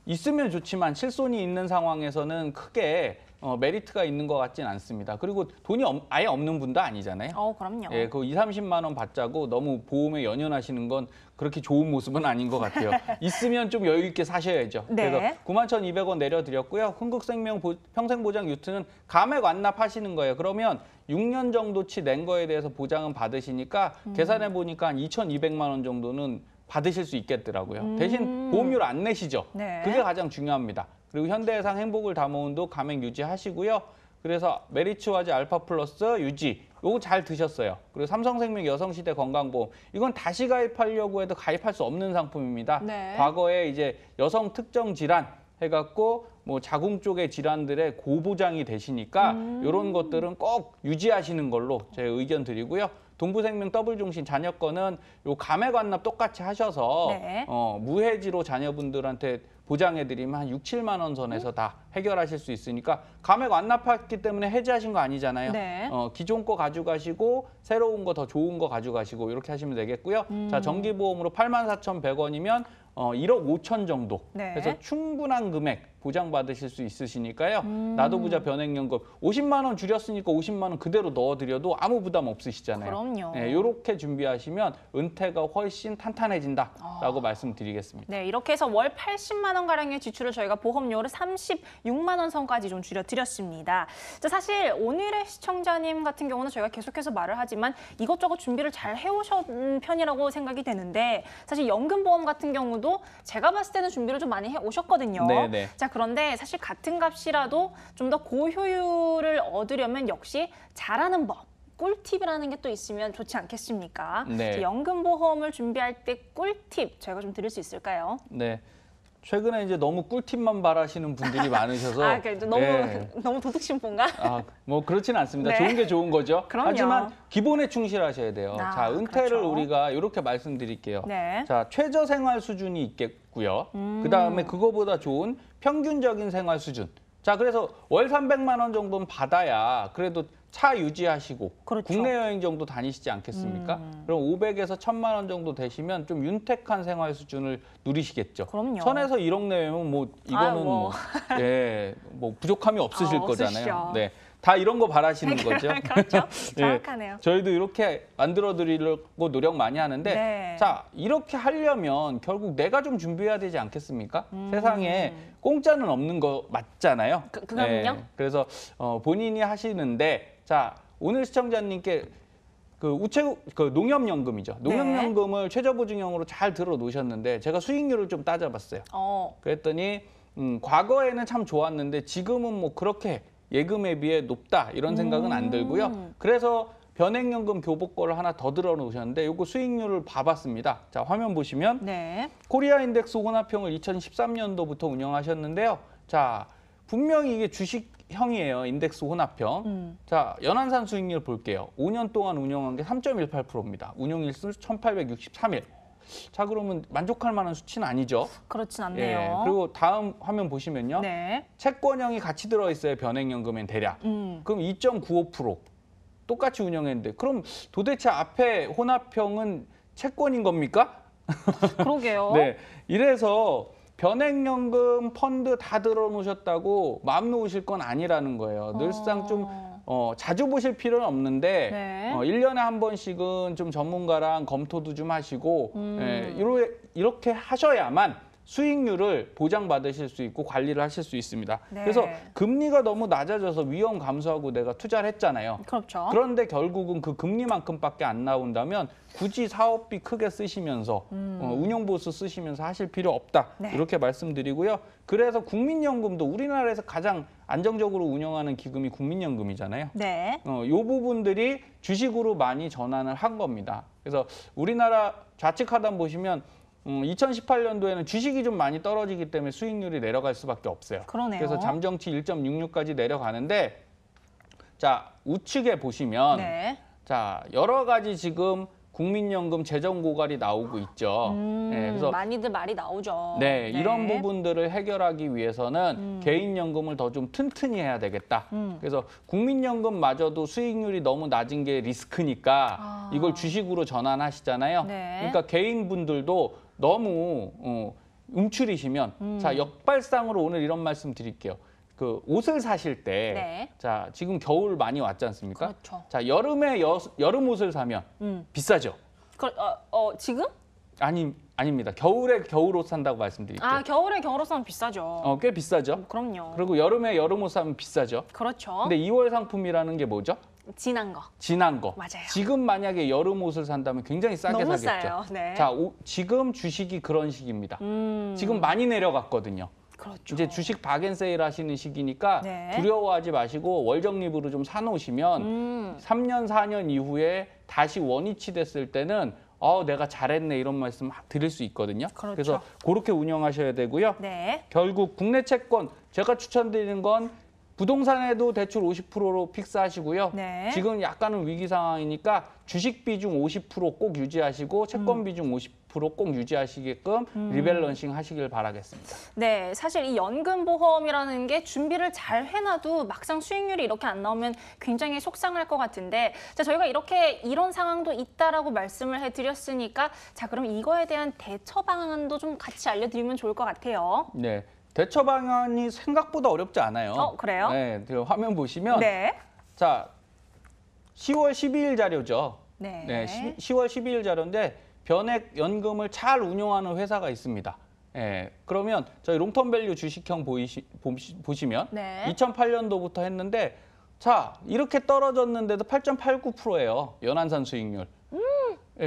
있으면 좋지만 실손이 있는 상황에서는 크게 메리트가 있는 것 같진 않습니다. 그리고 돈이 아예 없는 분도 아니잖아요. 그럼요. 예, 그 2, 30만 원 받자고 너무 보험에 연연하시는 건 그렇게 좋은 모습은 아닌 것 같아요. 있으면 좀 여유 있게 사셔야죠. 네. 그래서 91,200원 내려드렸고요. 흥국생명 평생보장 유트는 감액 완납하시는 거예요. 그러면 6년 정도치 낸 거에 대해서 보장은 받으시니까 계산해 보니까 한 2,200만 원 정도는 받으실 수 있겠더라고요. 대신 보험료를 안 내시죠. 네. 그게 가장 중요합니다. 그리고 현대해상 행복을 담아온도 감액 유지하시고요. 그래서 메리츠와지 알파 플러스 유지 요거 잘 드셨어요. 그리고 삼성생명 여성시대 건강보험 이건 다시 가입하려고 해도 가입할 수 없는 상품입니다. 네. 과거에 이제 여성 특정 질환 해갖고 뭐 자궁 쪽의 질환들의 고보장이 되시니까 이런 것들은 꼭 유지하시는 걸로 제 의견 드리고요. 동부생명 더블종신 자녀권은 요 감액 완납 똑같이 하셔서 네. 무해지로 자녀분들한테 보장해드리면 한 6, 7만 원 선에서 다 해결하실 수 있으니까 감액 완납했기 때문에 해지하신 거 아니잖아요. 네. 기존 거 가져가시고 새로운 거 더 좋은 거 가져가시고 이렇게 하시면 되겠고요. 자, 정기보험으로 84,100원이면 1억 5천 정도 네. 해서 충분한 금액 보장받으실 수 있으시니까요. 나도 부자 변액연금 50만 원 줄였으니까 50만 원 그대로 넣어드려도 아무 부담 없으시잖아요. 그럼요. 네, 이렇게 준비하시면 은퇴가 훨씬 탄탄해진다라고 말씀드리겠습니다. 네, 이렇게 해서 월 80만 원 가량의 지출을 저희가 보험료를 36만 원 선까지 좀 줄여드렸습니다. 자, 사실 오늘의 시청자님 같은 경우는 저희가 계속해서 말을 하지만 이것저것 준비를 잘 해오신 편이라고 생각이 되는데 사실 연금보험 같은 경우도 제가 봤을 때는 준비를 좀 많이 해오셨거든요. 네네. 자, 그런데 사실 같은 값이라도 좀 더 고효율을 얻으려면 역시 잘하는 법. 꿀팁이라는 게 또 있으면 좋지 않겠습니까? 네. 연금보험을 준비할 때 꿀팁 저희가 좀 드릴 수 있을까요? 네. 최근에 이제 너무 꿀팁만 바라시는 분들이 많으셔서 그래도 너무 예. 너무 도둑심보인가? 뭐 그렇지는 않습니다. 네. 좋은 게 좋은 거죠. 그럼요. 하지만 기본에 충실하셔야 돼요. 자, 은퇴를 그렇죠. 우리가 이렇게 말씀드릴게요. 네. 자, 최저 생활 수준이 있겠고요. 그다음에 그거보다 좋은 평균적인 생활 수준. 자, 그래서 월 300만 원 정도는 받아야 그래도 차 유지하시고 그렇죠. 국내 여행 정도 다니시지 않겠습니까? 그럼 500에서 1000만 원 정도 되시면 좀 윤택한 생활 수준을 누리시겠죠. 그럼요. 1000에서 1억 내외면 뭐 이거는 뭐 부족함이 없으실 거잖아요. 없으시죠. 네. 다 이런 거 바라시는 거죠. 그렇죠. 예, 정확하네요. 저희도 이렇게 만들어 드리려고 노력 많이 하는데 네. 자, 이렇게 하려면 결국 내가 좀 준비해야 되지 않겠습니까? 세상에 공짜는 없는 거 맞잖아요. 그거는요? 그래서 본인이 하시는데 자, 오늘 시청자님께 그 농협연금이죠. 농협연금을 최저보증형으로 잘 들어 놓으셨는데 제가 수익률을 좀 따져봤어요. 그랬더니 과거에는 참 좋았는데 지금은 뭐 그렇게 예금에 비해 높다 이런 생각은 안 들고요. 그래서 변액연금 교복거를 하나 더 들어 놓으셨는데 요거 수익률을 봐봤습니다. 자, 화면 보시면 네. 코리아인덱스 혼합형을 2013년도부터 운영하셨는데요. 자, 분명히 이게 주식형이에요. 인덱스 혼합형. 자, 연한산 수익률 볼게요. 5년 동안 운영한 게 3.18%입니다. 운용일수 1863일. 자, 그러면 만족할 만한 수치는 아니죠. 그렇진 않네요. 그리고 다음 화면 보시면요. 네. 채권형이 같이 들어있어요. 변액연금엔 대략. 그럼 2.95%. 똑같이 운영했는데 그럼 도대체 앞에 혼합형은 채권인 겁니까? 그러게요. 네, 이래서 변액연금 펀드 다 들어놓으셨다고 마음 놓으실 건 아니라는 거예요. 늘상 좀 자주 보실 필요는 없는데 네. 1년에 한 번씩은 좀 전문가랑 검토도 좀 하시고 이렇게 하셔야만 수익률을 보장받으실 수 있고 관리를 하실 수 있습니다. 네. 그래서 금리가 너무 낮아져서 위험 감소하고 내가 투자를 했잖아요. 그렇죠. 그런데 결국은 그 금리만큼밖에 안 나온다면 굳이 사업비 크게 쓰시면서 운용보수 쓰시면서 하실 필요 없다. 네. 이렇게 말씀드리고요. 그래서 국민연금도 우리나라에서 가장 안정적으로 운영하는 기금이 국민연금이잖아요. 네. 이 부분들이 주식으로 많이 전환을 한 겁니다. 그래서 우리나라 좌측 하단 보시면 2018년도에는 주식이 좀 많이 떨어지기 때문에 수익률이 내려갈 수밖에 없어요. 그러네요. 그래서 잠정치 1.66까지 내려가는데 자, 우측에 보시면 네. 자, 여러 가지 지금 국민연금 재정 고갈이 나오고 있죠. 네, 그래서 많이들 말이 나오죠. 네, 이런 부분들을 해결하기 위해서는 개인연금을 더 좀 튼튼히 해야 되겠다. 그래서 국민연금마저도 수익률이 너무 낮은 게 리스크니까 이걸 주식으로 전환하시잖아요. 네. 그러니까 개인분들도 너무 움츠리시면 자, 역발상으로 오늘 이런 말씀 드릴게요. 그 옷을 사실 때 네. 자, 지금 겨울 많이 왔지 않습니까? 그렇죠. 자, 여름에 여름 옷을 사면 비싸죠. 지금? 아닙니다. 겨울에 겨울옷 산다고 말씀드릴게요. 겨울에 겨울옷 사면 비싸죠. 꽤 비싸죠. 그럼요. 그리고 여름에 여름옷 사면 비싸죠. 그렇죠. 근데 2월 상품이라는 게 뭐죠? 진한 거. 진한 거. 맞아요. 지금 만약에 여름옷을 산다면 굉장히 싸게 너무 사겠죠. 싸요. 네. 자, 지금 주식이 그런 시기입니다. 지금 많이 내려갔거든요. 그렇죠. 이제 주식 박앤세일 하시는 시기니까 네. 두려워하지 마시고 월적립으로 좀 사놓으시면 3년, 4년 이후에 다시 원위치 됐을 때는 내가 잘했네 이런 말씀 드릴 수 있거든요. 그렇죠. 그래서 그렇게 운영하셔야 되고요. 네. 결국 국내 채권 제가 추천드리는 건 부동산에도 대출 50%로 픽스하시고요. 네. 지금 약간은 위기 상황이니까 주식 비중 50% 꼭 유지하시고 채권 비중 50% 꼭 유지하시게끔 리밸런싱 하시길 바라겠습니다. 네, 사실 이 연금보험이라는 게 준비를 잘 해놔도 막상 수익률이 이렇게 안 나오면 굉장히 속상할 것 같은데, 자, 저희가 이렇게 이런 상황도 있다라고 말씀을 해드렸으니까, 자, 그럼 이거에 대한 대처 방안도 좀 같이 알려드리면 좋을 것 같아요. 네, 대처 방안이 생각보다 어렵지 않아요. 그래요? 네, 그 화면 보시면 네. 자, 10월 12일 자료죠. 네. 10월 12일 자료인데 변액 연금을 잘 운용하는 회사가 있습니다. 그러면 저희 롱텀밸류 주식형 보시면 네. 2008년도부터 했는데 자, 이렇게 떨어졌는데도 8.89%예요. 연한산 수익률.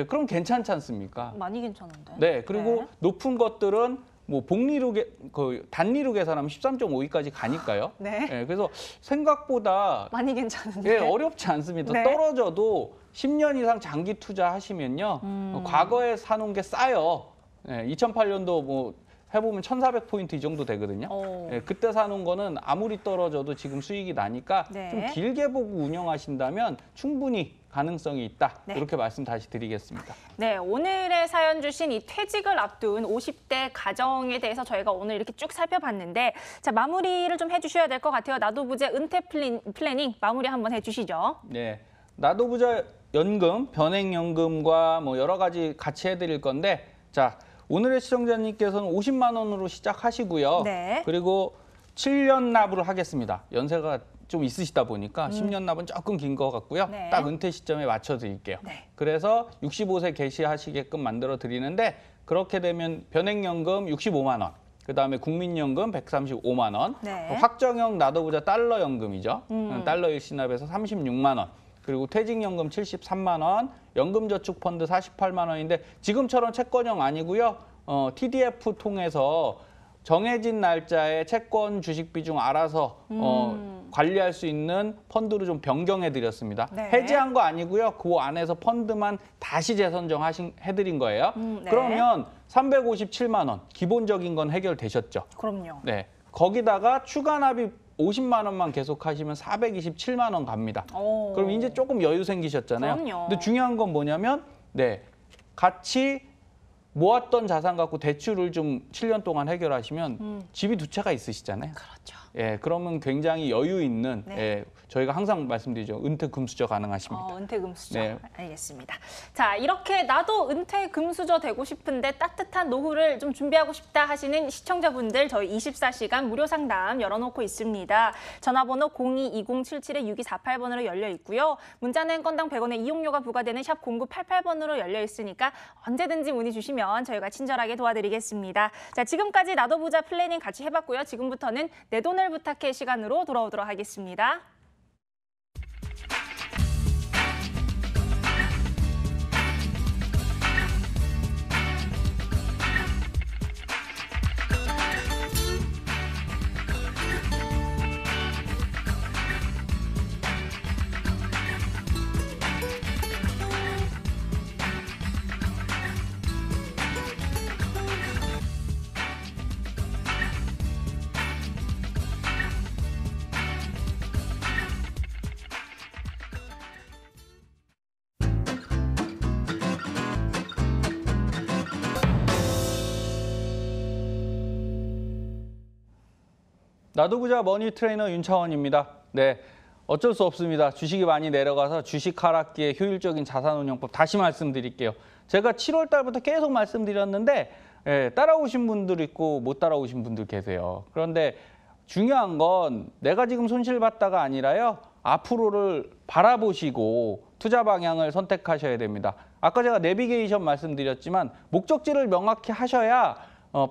그럼 괜찮지 않습니까? 많이 괜찮은데. 네, 그리고 네. 높은 것들은 뭐 단리로 계산하면 13.52까지 가니까요. 네. 그래서 생각보다 많이 괜찮은데. 어렵지 않습니다. 네. 떨어져도 10년 이상 장기 투자하시면요. 과거에 사놓은 게 싸요. 2008년도 뭐 해보면 1,400포인트 이 정도 되거든요. 그때 사놓은 거는 아무리 떨어져도 지금 수익이 나니까 네. 좀 길게 보고 운영하신다면 충분히 가능성이 있다. 네. 이렇게 말씀 다시 드리겠습니다. 네, 오늘의 사연 주신 이 퇴직을 앞둔 50대 가정에 대해서 저희가 오늘 이렇게 쭉 살펴봤는데, 자, 마무리를 좀 해주셔야 될 것 같아요. 나도 부자 은퇴 플래닝 마무리 한번 해주시죠. 네, 나도 부자 연금, 변액연금과 뭐 여러 가지 같이 해드릴 건데, 자, 오늘의 시청자님께서는 50만 원으로 시작하시고요. 네. 그리고 7년 납으로 하겠습니다. 연세가 좀 있으시다 보니까 10년 납은 조금 긴 것 같고요. 네. 딱 은퇴 시점에 맞춰 드릴게요. 네. 그래서 65세 개시하시게끔 만들어 드리는데, 그렇게 되면 변액연금 65만 원, 그다음에 국민연금 135만 원, 네. 확정형 나도 부자 달러 연금이죠. 달러 일시납에서 36만 원. 그리고 퇴직연금 73만 원, 연금저축펀드 48만 원인데 지금처럼 채권형 아니고요. TDF 통해서 정해진 날짜에 채권 주식 비중 알아서 관리할 수 있는 펀드로 좀 변경해 드렸습니다. 네. 해지한 거 아니고요. 그 안에서 펀드만 다시 재선정 해드린 거예요. 네. 그러면 357만 원 기본적인 건 해결되셨죠. 그럼요. 네. 거기다가 추가 납입 50만 원만 계속 하시면 427만 원 갑니다. 오. 그럼 이제 조금 여유 생기셨잖아요. 그럼요. 근데 중요한 건 뭐냐면 같이 모았던 자산 갖고 대출을 좀 7년 동안 해결하시면 집이 두 채가 있으시잖아요. 그렇죠. 예, 그러면 굉장히 여유 있는 네. 예, 저희가 항상 말씀드리죠. 은퇴 금수저 가능하십니다. 은퇴 금수저. 네. 알겠습니다. 자, 이렇게 나도 은퇴 금수저 되고 싶은데 따뜻한 노후를 좀 준비하고 싶다 하시는 시청자분들 저희 24시간 무료 상담 열어놓고 있습니다. 전화번호 022077-6248번으로 열려 있고요. 문자는 건당 100원의 이용료가 부과되는 샵 0988번으로 열려 있으니까 언제든지 문의 주시면 저희가 친절하게 도와드리겠습니다. 자, 지금까지 나도 부자 플래닝 같이 해봤고요. 지금부터는 내 돈을 부탁해 시간으로 돌아오도록 하겠습니다. 나도 부자 머니 트레이너 윤차원입니다. 네, 어쩔 수 없습니다. 주식이 많이 내려가서 주식 하락기의 효율적인 자산운용법 다시 말씀드릴게요. 제가 7월 달부터 계속 말씀드렸는데 따라오신 분들 있고 못 따라오신 분들 계세요. 그런데 중요한 건 내가 지금 손실봤다가 아니라요. 앞으로를 바라보시고 투자 방향을 선택하셔야 됩니다. 아까 제가 내비게이션 말씀드렸지만 목적지를 명확히 하셔야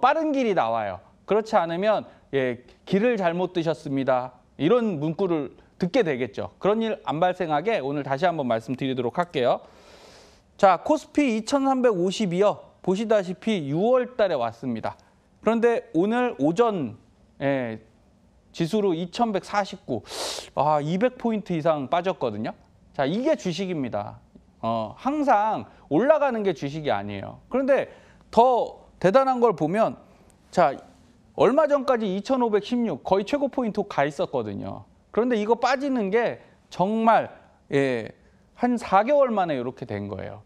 빠른 길이 나와요. 그렇지 않으면 길을 잘못 드셨습니다. 이런 문구를 듣게 되겠죠. 그런 일 안 발생하게 오늘 다시 한번 말씀드리도록 할게요. 자, 코스피 2352요. 보시다시피 6월 달에 왔습니다. 그런데 오늘 오전 지수로 2149, 200포인트 이상 빠졌거든요. 자, 이게 주식입니다. 항상 올라가는 게 주식이 아니에요. 그런데 더 대단한 걸 보면 자, 얼마 전까지 2516 거의 최고 포인트 가 있었거든요. 그런데 이거 빠지는 게 정말 한 4개월 만에 이렇게 된 거예요.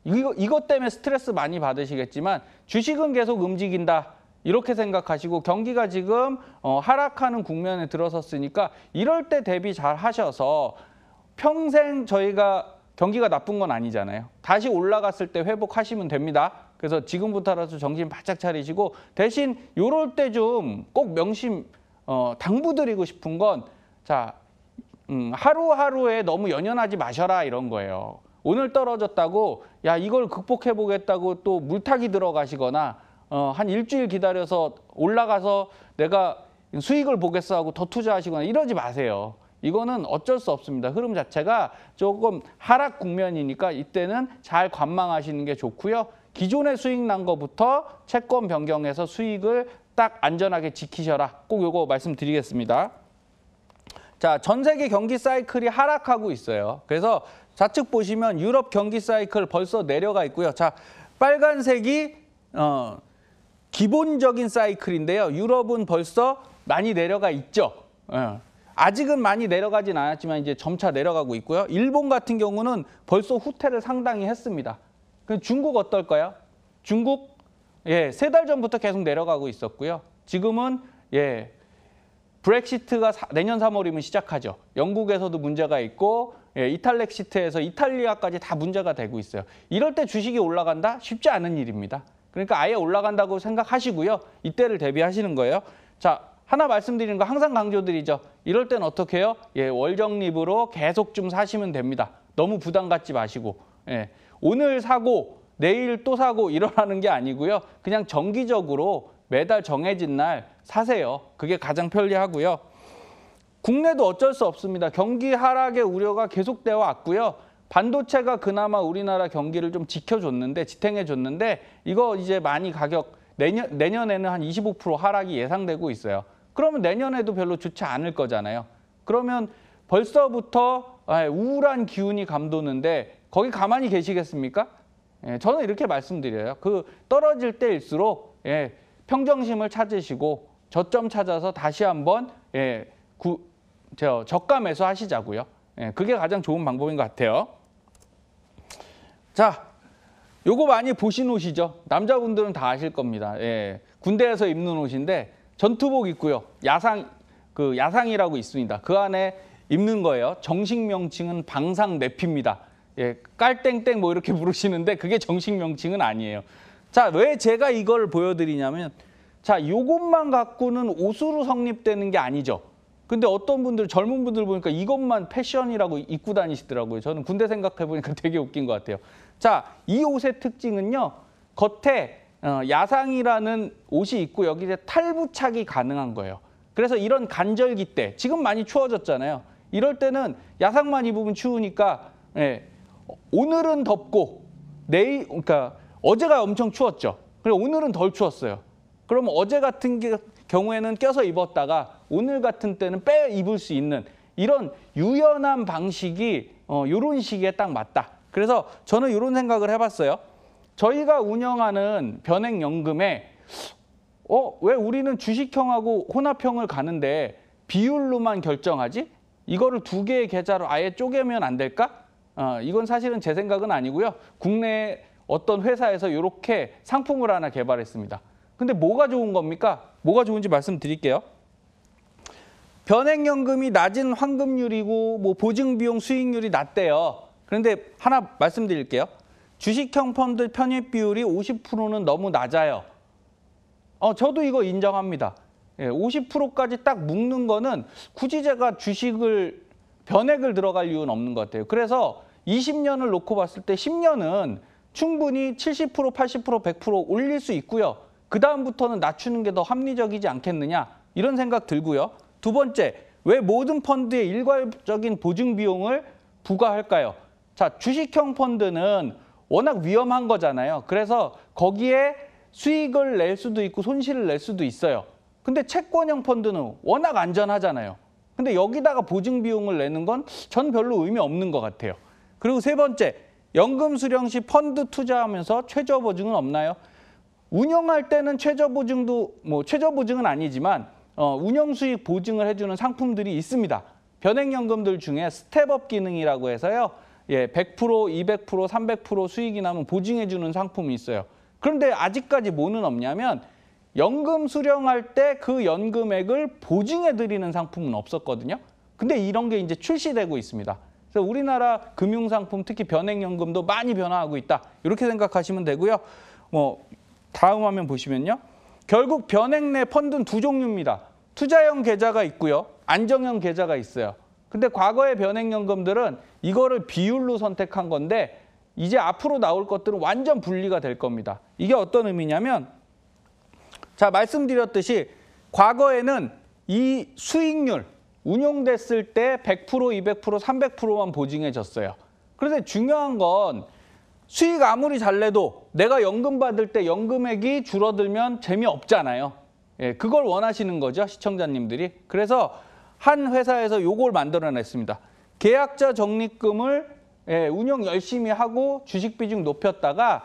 이것 때문에 스트레스 많이 받으시겠지만 주식은 계속 움직인다. 이렇게 생각하시고 경기가 지금 하락하는 국면에 들어섰으니까 이럴 때 대비 잘 하셔서 평생 저희가 경기가 나쁜 건 아니잖아요. 다시 올라갔을 때 회복하시면 됩니다. 그래서 지금부터라도 정신 바짝 차리시고 대신 이럴 때 좀 꼭 명심 당부드리고 싶은 건 자, 하루하루에 너무 연연하지 마셔라 이런 거예요. 오늘 떨어졌다고 야 이걸 극복해 보겠다고 또 물타기 들어가시거나 한 일주일 기다려서 올라가서 내가 수익을 보겠어 하고 더 투자하시거나 이러지 마세요. 이거는 어쩔 수 없습니다. 흐름 자체가 조금 하락 국면이니까 이때는 잘 관망하시는 게 좋고요. 기존에 수익 난 거부터 채권 변경해서 수익을 딱 안전하게 지키셔라. 꼭 요거 말씀드리겠습니다. 자, 전 세계 경기 사이클이 하락하고 있어요. 그래서 좌측 보시면 유럽 경기 사이클 벌써 내려가 있고요. 자, 빨간색이 기본적인 사이클인데요. 유럽은 벌써 많이 내려가 있죠. 아직은 많이 내려가진 않았지만 이제 점차 내려가고 있고요. 일본 같은 경우는 벌써 후퇴를 상당히 했습니다. 중국 어떨까요? 중국 3달 전부터 계속 내려가고 있었고요. 지금은 브렉시트가 내년 3월이면 시작하죠. 영국에서도 문제가 있고 이탈렉시트에서 이탈리아까지 다 문제가 되고 있어요. 이럴 때 주식이 올라간다? 쉽지 않은 일입니다. 그러니까 아예 올라간다고 생각하시고요. 이때를 대비하시는 거예요. 자, 하나 말씀드리는 거 항상 강조드리죠. 이럴 땐 어떻게 해요? 월적립으로 계속 좀 사시면 됩니다. 너무 부담 갖지 마시고. 오늘 사고 내일 또 사고 일어나는 게 아니고요. 그냥 정기적으로 매달 정해진 날 사세요. 그게 가장 편리하고요. 국내도 어쩔 수 없습니다. 경기 하락의 우려가 계속되어 왔고요. 반도체가 그나마 우리나라 경기를 좀 지탱해줬는데 이거 이제 많이 가격 내년에는 한 25% 하락이 예상되고 있어요. 그러면 내년에도 별로 좋지 않을 거잖아요. 그러면 벌써부터 우울한 기운이 감도는데 거기 가만히 계시겠습니까? 예, 저는 이렇게 말씀드려요. 그 떨어질 때일수록 평정심을 찾으시고 저점 찾아서 다시 한번 저가 매수하시자고요. 그게 가장 좋은 방법인 것 같아요. 자, 요거 많이 보신 옷이죠. 남자분들은 다 아실 겁니다. 군대에서 입는 옷인데 전투복 있고요. 야상이라고 있습니다. 그 안에 입는 거예요. 정식 명칭은 방상 내피입니다. 깔땡땡 뭐 이렇게 부르시는데 그게 정식 명칭은 아니에요. 자, 왜 제가 이걸 보여드리냐면 자, 요것만 갖고는 옷으로 성립되는 게 아니죠. 근데 어떤 분들, 젊은 분들 보니까 이것만 패션이라고 입고 다니시더라고요. 저는 군대 생각해 보니까 되게 웃긴 것 같아요. 자, 이 옷의 특징은요. 겉에 야상이라는 옷이 있고 여기 이제 탈부착이 가능한 거예요. 그래서 이런 간절기 때, 지금 많이 추워졌잖아요. 이럴 때는 야상만 입으면 추우니까 오늘은 덥고 그러니까 어제가 엄청 추웠죠. 그리고 오늘은 덜 추웠어요. 그러면 어제 같은 경우에는 껴서 입었다가 오늘 같은 때는 빼 입을 수 있는 이런 유연한 방식이 이런 시기에 딱 맞다. 그래서 저는 이런 생각을 해봤어요. 저희가 운영하는 변액연금에 왜 우리는 주식형하고 혼합형을 가는데 비율로만 결정하지? 이거를 두 개의 계좌로 아예 쪼개면 안 될까? 이건 사실은 제 생각은 아니고요. 국내 어떤 회사에서 이렇게 상품을 하나 개발했습니다. 근데 뭐가 좋은 겁니까? 뭐가 좋은지 말씀드릴게요. 변액연금이 낮은 환급률이고 뭐 보증비용 수익률이 낮대요. 그런데 하나 말씀드릴게요. 주식형 펀드 편입 비율이 50%는 너무 낮아요. 저도 이거 인정합니다. 50%까지 딱 묶는 거는 굳이 제가 변액을 들어갈 이유는 없는 것 같아요. 그래서 20년을 놓고 봤을 때 10년은 충분히 70%, 80%, 100% 올릴 수 있고요. 그 다음부터는 낮추는 게 더 합리적이지 않겠느냐 이런 생각 들고요. 두 번째, 왜 모든 펀드에 일괄적인 보증 비용을 부과할까요? 자, 주식형 펀드는 워낙 위험한 거잖아요. 그래서 거기에 수익을 낼 수도 있고 손실을 낼 수도 있어요. 근데 채권형 펀드는 워낙 안전하잖아요. 근데 여기다가 보증 비용을 내는 건 전 별로 의미 없는 것 같아요. 그리고 세 번째, 연금 수령 시 펀드 투자하면서 최저 보증은 없나요? 운영할 때는 최저 보증은 아니지만 운영 수익 보증을 해주는 상품들이 있습니다. 변액연금들 중에 스텝업 기능이라고 해서요. 100%, 200%, 300% 수익이 나면 보증해주는 상품이 있어요. 그런데 아직까지 뭐는 없냐면 연금 수령할 때 그 연금액을 보증해드리는 상품은 없었거든요. 근데 이런 게 이제 출시되고 있습니다. 그래서 우리나라 금융상품, 특히 변액연금도 많이 변화하고 있다. 이렇게 생각하시면 되고요. 다음 화면 보시면요. 결국 변액 내 펀드는 두 종류입니다. 투자형 계좌가 있고요. 안정형 계좌가 있어요. 근데 과거의 변액연금들은 이거를 비율로 선택한 건데 이제 앞으로 나올 것들은 완전 분리가 될 겁니다. 이게 어떤 의미냐면 자, 말씀드렸듯이 과거에는 이 수익률 운용됐을 때 100%, 200%, 300%만 보증해줬어요. 그런데 중요한 건 수익 아무리 잘 내도 내가 연금 받을 때 연금액이 줄어들면 재미없잖아요. 그걸 원하시는 거죠, 시청자님들이. 그래서 한 회사에서 요걸 만들어냈습니다. 계약자 적립금을 운용 열심히 하고 주식 비중 높였다가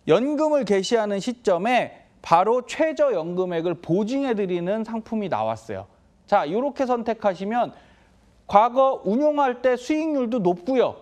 연금을 개시하는 시점에 바로 최저 연금액을 보증해드리는 상품이 나왔어요. 자, 이렇게 선택하시면 과거 운용할 때 수익률도 높고요.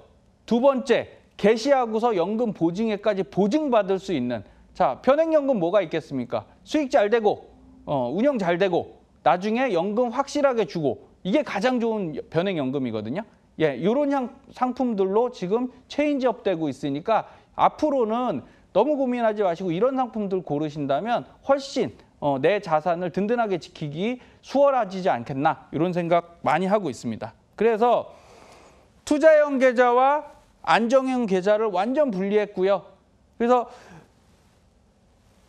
두 번째, 개시하고서 연금 보증액까지 보증받을 수 있는 자, 변액연금 뭐가 있겠습니까? 수익 잘 되고 운영 잘 되고 나중에 연금 확실하게 주고 이게 가장 좋은 변액연금이거든요. 이런 상품들로 지금 체인지업 되고 있으니까 앞으로는 너무 고민하지 마시고 이런 상품들 고르신다면 훨씬 내 자산을 든든하게 지키기 수월하지 않겠나 이런 생각 많이 하고 있습니다. 그래서 투자형 계좌와 안정형 계좌를 완전 분리했고요. 그래서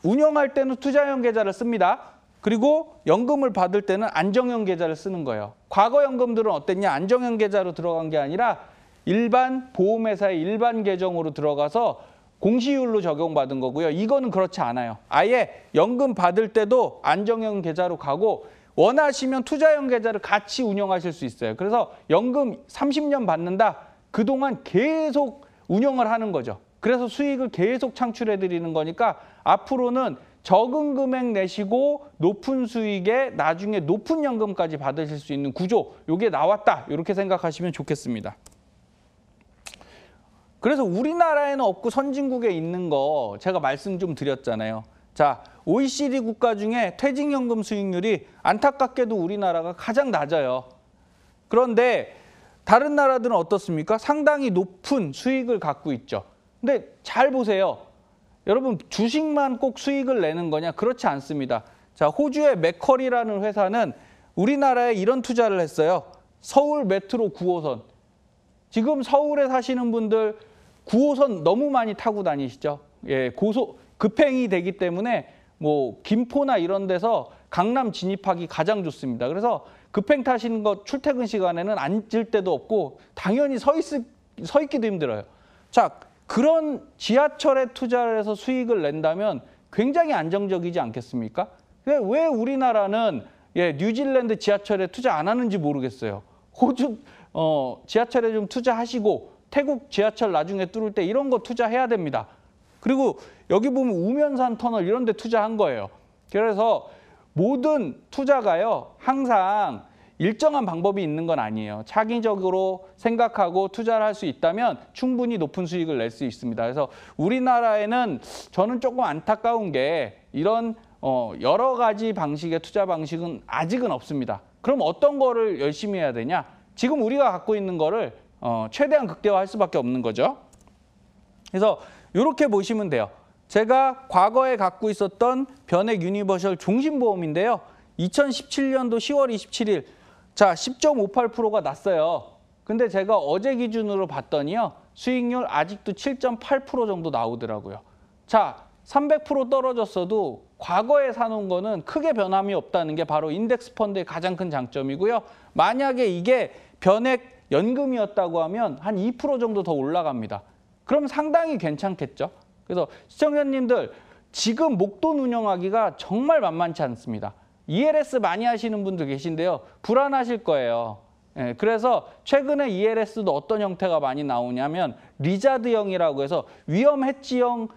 운영할 때는 투자형 계좌를 씁니다. 그리고 연금을 받을 때는 안정형 계좌를 쓰는 거예요. 과거 연금들은 어땠냐? 안정형 계좌로 들어간 게 아니라 일반 보험회사의 일반 계정으로 들어가서 공시율로 적용받은 거고요. 이거는 그렇지 않아요. 아예 연금 받을 때도 안정형 계좌로 가고 원하시면 투자형 계좌를 같이 운영하실 수 있어요. 그래서 연금 30년 받는다. 그동안 계속 운영을 하는 거죠. 그래서 수익을 계속 창출해 드리는 거니까 앞으로는 적은 금액 내시고 높은 수익에 나중에 높은 연금까지 받으실 수 있는 구조, 이게 나왔다. 이렇게 생각하시면 좋겠습니다. 그래서 우리나라에는 없고 선진국에 있는 거 제가 말씀 좀 드렸잖아요. 자, OECD 국가 중에 퇴직연금 수익률이 안타깝게도 우리나라가 가장 낮아요. 그런데 다른 나라들은 어떻습니까? 상당히 높은 수익을 갖고 있죠. 근데 잘 보세요. 여러분, 주식만 꼭 수익을 내는 거냐? 그렇지 않습니다. 자, 호주의 맥커리라는 회사는 우리나라에 이런 투자를 했어요. 서울 메트로 9호선. 지금 서울에 사시는 분들 9호선 너무 많이 타고 다니시죠? 예, 급행이 되기 때문에 뭐 김포나 이런 데서 강남 진입하기 가장 좋습니다. 그래서 급행 타시는 거 출퇴근 시간에는 앉을 데도 없고 당연히 서 있기도 힘들어요. 자, 그런 지하철에 투자를 해서 수익을 낸다면 굉장히 안정적이지 않겠습니까? 왜 우리나라는 뉴질랜드 지하철에 투자 안 하는지 모르겠어요. 호주 지하철에 좀 투자하시고 태국 지하철 나중에 뚫을 때 이런 거 투자해야 됩니다. 그리고 여기 보면 우면산 터널 이런 데 투자한 거예요. 그래서 모든 투자가요, 항상 일정한 방법이 있는 건 아니에요. 차기적으로 생각하고 투자를 할 수 있다면 충분히 높은 수익을 낼 수 있습니다. 그래서 우리나라에는 저는 조금 안타까운 게 이런 여러 가지 방식의 투자 방식은 아직은 없습니다. 그럼 어떤 거를 열심히 해야 되냐? 지금 우리가 갖고 있는 거를 최대한 극대화할 수밖에 없는 거죠. 그래서 이렇게 보시면 돼요. 제가 과거에 갖고 있었던 변액 유니버셜 종신보험인데요. 2017년도 10월 27일, 자, 10.58%가 났어요. 근데 제가 어제 기준으로 봤더니요, 수익률 아직도 7.8% 정도 나오더라고요. 자, 300% 떨어졌어도 과거에 사놓은 거는 크게 변함이 없다는 게 바로 인덱스 펀드의 가장 큰 장점이고요. 만약에 이게 변액 연금이었다고 하면 한 2% 정도 더 올라갑니다. 그럼 상당히 괜찮겠죠? 그래서 시청자님들, 지금 목돈 운영하기가 정말 만만치 않습니다. ELS 많이 하시는 분들 계신데요. 불안하실 거예요. 예, 그래서 최근에 ELS도 어떤 형태가 많이 나오냐면 리자드형이라고 해서 위험 해지형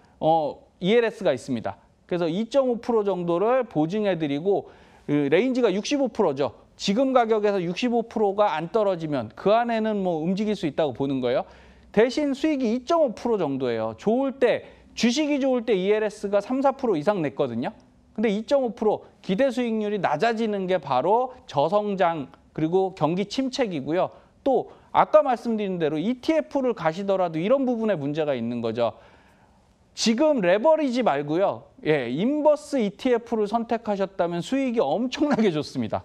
ELS가 있습니다. 그래서 2.5% 정도를 보증해드리고 레인지가 65%죠. 지금 가격에서 65%가 안 떨어지면 그 안에는 뭐 움직일 수 있다고 보는 거예요. 대신 수익이 2.5% 정도예요. 좋을 때, 주식이 좋을 때 ELS가 3, 4% 이상 냈거든요. 근데 2.5% 기대 수익률이 낮아지는 게 바로 저성장 그리고 경기 침체기고요. 또 아까 말씀드린 대로 ETF를 가시더라도 이런 부분에 문제가 있는 거죠. 지금 레버리지 말고요. 인버스 ETF를 선택하셨다면 수익이 엄청나게 좋습니다.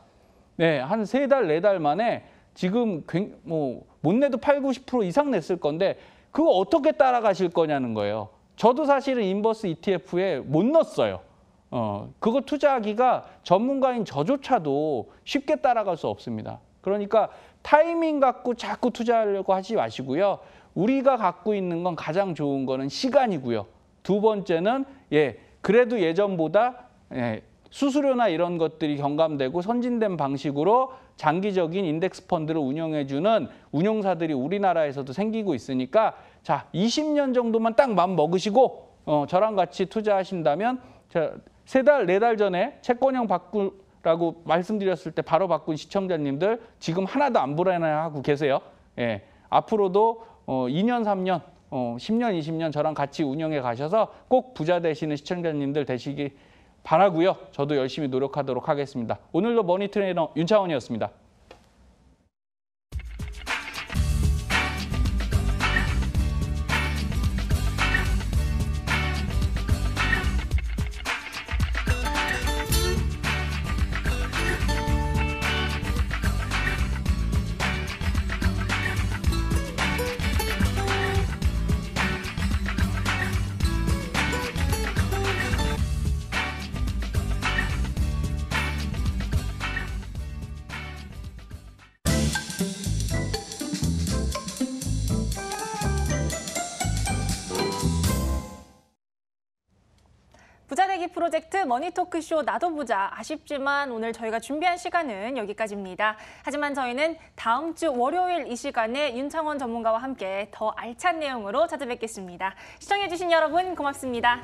네, 한 3달, 4달 만에 지금 못 내도 8, 90% 이상 냈을 건데 그거 어떻게 따라가실 거냐는 거예요. 저도 사실은 인버스 ETF에 못 넣었어요. 그거 투자하기가 전문가인 저조차도 쉽게 따라갈 수 없습니다. 그러니까 타이밍 갖고 자꾸 투자하려고 하지 마시고요. 우리가 갖고 있는 건 가장 좋은 거는 시간이고요. 두 번째는 그래도 예전보다 수수료나 이런 것들이 경감되고 선진된 방식으로 장기적인 인덱스 펀드를 운영해주는 운용사들이 우리나라에서도 생기고 있으니까 자, 20년 정도만 딱 마음 먹으시고 저랑 같이 투자하신다면 3달, 4달 전에 채권형 바꾸라고 말씀드렸을 때 바로 바꾼 시청자님들 지금 하나도 안 불안해하고 계세요. 앞으로도 2년, 3년, 10년, 20년 저랑 같이 운영해 가셔서 꼭 부자 되시는 시청자님들 되시기 바라고요. 저도 열심히 노력하도록 하겠습니다. 오늘도 머니트레이너 윤차원이었습니다. 부자되기 프로젝트 머니토크쇼 나도 부자. 아쉽지만 오늘 저희가 준비한 시간은 여기까지입니다. 하지만 저희는 다음 주 월요일 이 시간에 윤창원 전문가와 함께 더 알찬 내용으로 찾아뵙겠습니다. 시청해주신 여러분 고맙습니다.